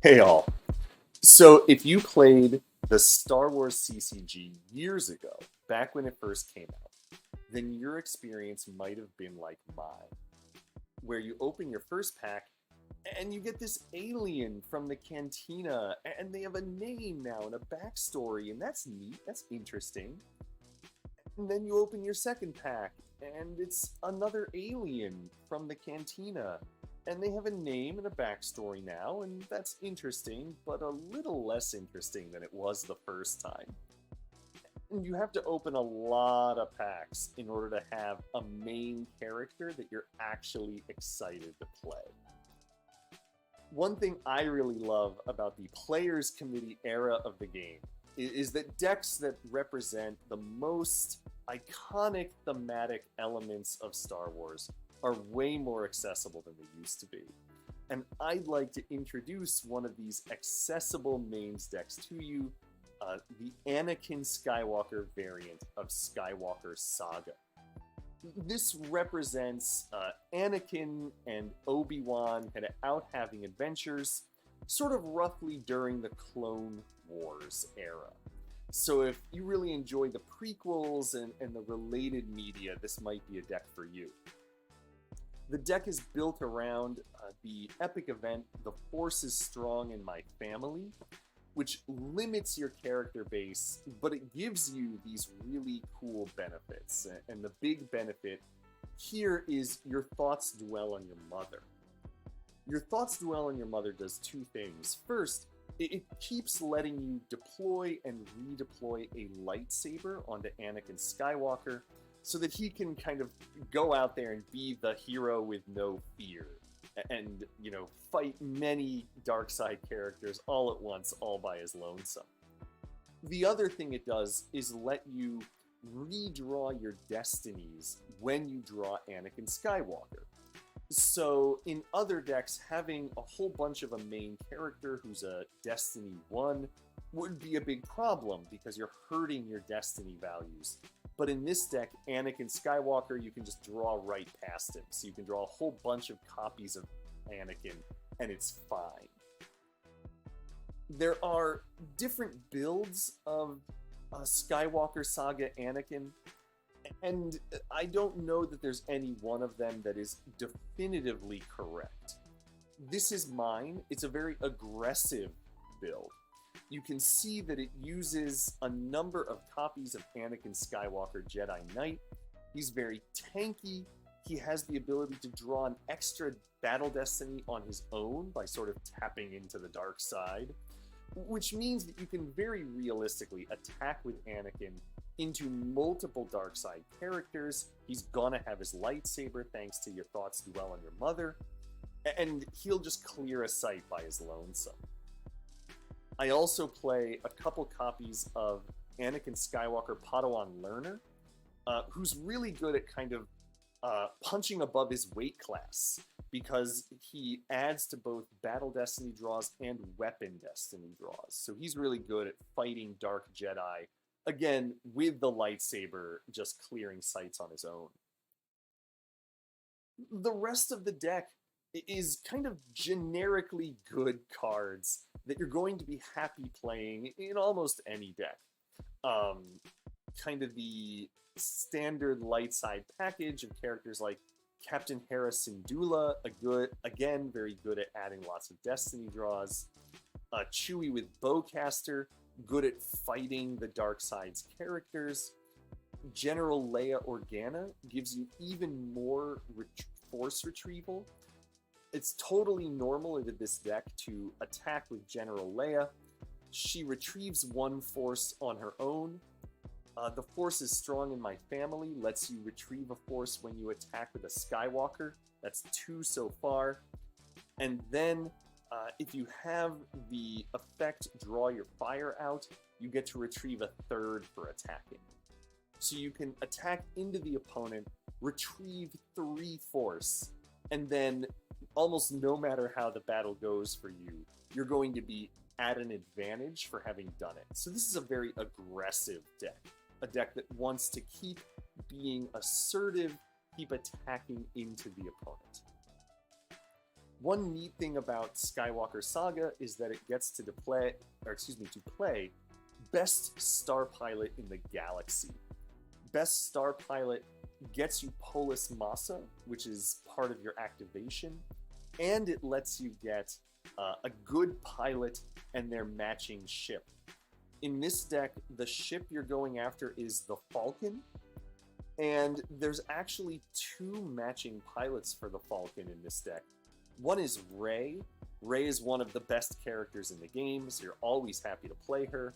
S6: Hey all. So if you played the Star Wars CCG years ago, back when it first came out, then your experience might have been like mine, where you open your first pack and you get this alien from the cantina, and they have a name now and a backstory, and that's neat, that's interesting. And then you open your second pack and it's another alien from the cantina, and they have a name and a backstory now, and that's interesting, but a little less interesting than it was the first time. And you have to open a lot of packs in order to have a main character that you're actually excited to play. One thing I really love about the Players Committee era of the game is that decks that represent the most iconic thematic elements of Star Wars are way more accessible than they used to be. And I'd like to introduce one of these accessible mains decks to you, the Anakin Skywalker variant of Skywalker Saga. This represents Anakin and Obi-Wan kind of out having adventures, sort of roughly during the Clone Wars era. So if you really enjoy the prequels and the related media, this might be a deck for you. The deck is built around the epic event, The Force is Strong in My Family, which limits your character base, but it gives you these really cool benefits. And the big benefit here is Your Thoughts Dwell on Your Mother. Your Thoughts Dwell on Your Mother does two things. First, it keeps letting you deploy and redeploy a lightsaber onto Anakin Skywalker, so that he can kind of go out there and be the hero with no fear and, you know, fight many dark side characters all at once, all by his lonesome. The other thing it does is let you redraw your destinies when you draw Anakin Skywalker. So in other decks, having a whole bunch of a main character who's a Destiny 1 would be a big problem because you're hurting your destiny values. But in this deck, Anakin Skywalker, you can just draw right past him. So you can draw a whole bunch of copies of Anakin, and it's fine. There are different builds of Skywalker Saga Anakin, and I don't know that there's any one of them that is definitively correct. This is mine. It's a very aggressive build. You can see that it uses a number of copies of Anakin Skywalker Jedi Knight. He's very tanky. He has the ability to draw an extra battle destiny on his own by sort of tapping into the dark side, which means that you can very realistically attack with Anakin into multiple dark side characters. He's gonna have his lightsaber thanks to Your Thoughts Dwell on Your Mother, and he'll just clear a sight by his lonesome. I also play a couple copies of Anakin Skywalker Padawan Learner, who's really good at kind of punching above his weight class, because he adds to both battle destiny draws and weapon destiny draws. So he's really good at fighting Dark Jedi, again, with the lightsaber just clearing sights on his own. The rest of the deck is kind of generically good cards that you're going to be happy playing in almost any deck. Kind of the standard light side package of characters like Captain Hera Syndulla, very good at adding lots of destiny draws. Chewie with Bowcaster, good at fighting the dark side's characters. General Leia Organa gives you even more force retrieval. It's totally normal in this deck to attack with General Leia. She retrieves one force on her own. The Force is Strong in My Family lets you retrieve a force when you attack with a Skywalker. That's 2 so far. And then, if you have the effect Draw Your Fire out, you get to retrieve a 3rd for attacking. So you can attack into the opponent, retrieve 3 force, and then almost no matter how the battle goes for you, you're going to be at an advantage for having done it. So this is a very aggressive deck. A deck that wants to keep being assertive, keep attacking into the opponent. One neat thing about Skywalker Saga is that it gets to play Best Star Pilot in the Galaxy. Best Star Pilot gets you Polis Massa, which is part of your activation, and it lets you get a good pilot and their matching ship. In this deck, the ship you're going after is the Falcon, and there's actually 2 matching pilots for the Falcon in this deck. One is Rey. Rey is one of the best characters in the game, so you're always happy to play her.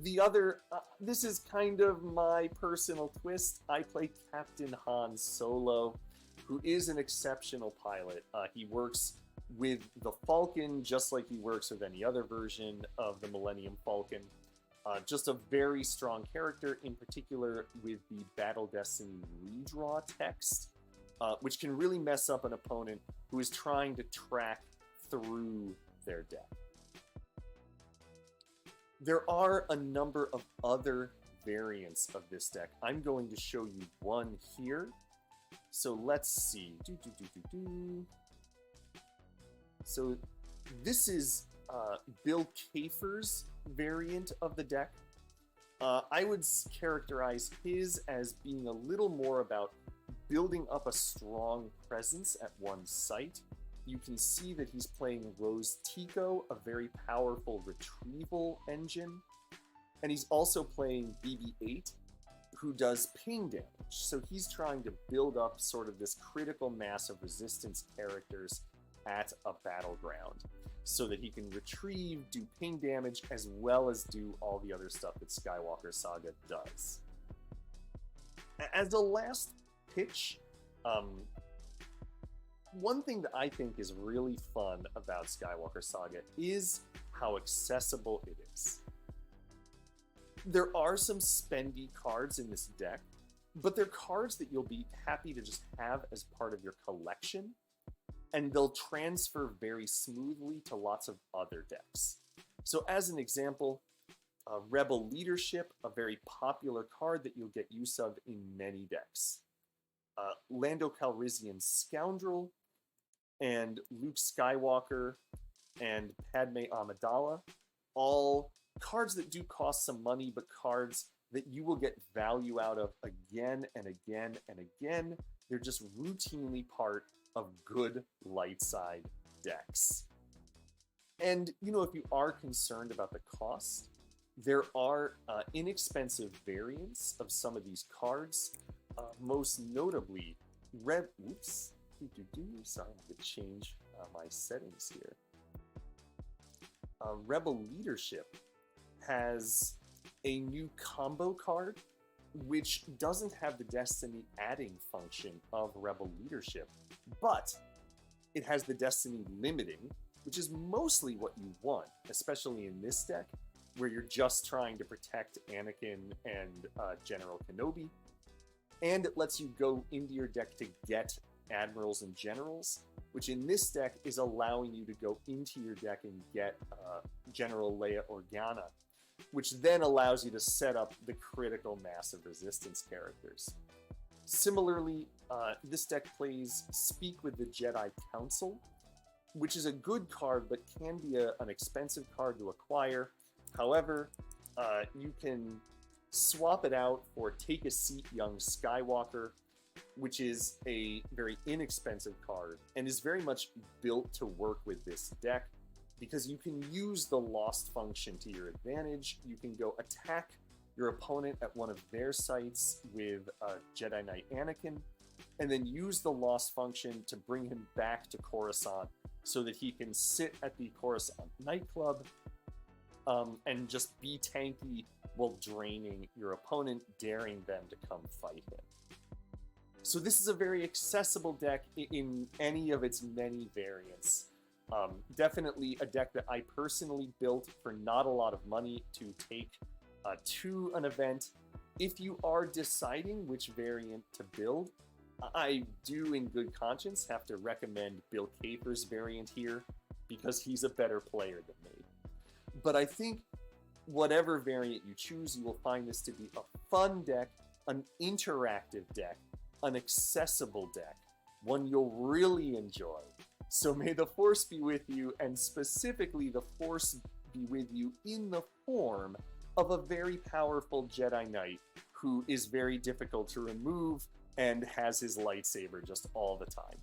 S6: The other, this is kind of my personal twist. I play Captain Han Solo, who is an exceptional pilot. He works with the Falcon just like he works with any other version of the Millennium Falcon. Just a very strong character, in particular with the Battle Destiny redraw text, which can really mess up an opponent who is trying to track through their deck. There are a number of other variants of this deck. I'm going to show you one here. So let's see. So this is Bill Kafer's variant of the deck. I would characterize his as being a little more about building up a strong presence at one site. You can see that he's playing Rose Tico, a very powerful retrieval engine. And he's also playing BB-8, who does ping damage. So he's trying to build up sort of this critical mass of resistance characters at a battleground so that he can retrieve, do ping damage, as well as do all the other stuff that Skywalker Saga does. As a last pitch, one thing that I think is really fun about Skywalker Saga is how accessible it is. There are some spendy cards in this deck, but they're cards that you'll be happy to just have as part of your collection, and they'll transfer very smoothly to lots of other decks. So as an example, Rebel Leadership, a very popular card that you'll get use of in many decks. Lando Calrissian Scoundrel, and Luke Skywalker, and Padme Amidala, all cards that do cost some money, but cards that you will get value out of again and again and again. They're just routinely part of good light side decks. And, you know, if you are concerned about the cost, there are inexpensive variants of some of these cards, most notably sorry, I have to change my settings here. Rebel Leadership has a new combo card, which doesn't have the Destiny adding function of Rebel Leadership, but it has the Destiny limiting, which is mostly what you want, especially in this deck, where you're just trying to protect Anakin and General Kenobi. And it lets you go into your deck to get Admirals and Generals, which in this deck is allowing you to go into your deck and get General Leia Organa, which then allows you to set up the critical mass of resistance characters. Similarly, this deck plays Speak with the Jedi Council, which is a good card but can be an expensive card to acquire. However, you can swap it out for Take a Seat, Young Skywalker, which is a very inexpensive card and is very much built to work with this deck because you can use the Lost function to your advantage. You can go attack your opponent at one of their sites with Jedi Knight Anakin, and then use the Lost function to bring him back to Coruscant so that he can sit at the Coruscant nightclub and just be tanky while draining your opponent, daring them to come fight him. So this is a very accessible deck in any of its many variants. Definitely a deck that I personally built for not a lot of money to take to an event. If you are deciding which variant to build, I do in good conscience have to recommend Bill Kafer's variant here because he's a better player than me. But I think whatever variant you choose, you will find this to be a fun deck, an interactive deck, an accessible deck, one you'll really enjoy. So may the Force be with you, and specifically the Force be with you in the form of a very powerful Jedi Knight who is very difficult to remove and has his lightsaber just all the time.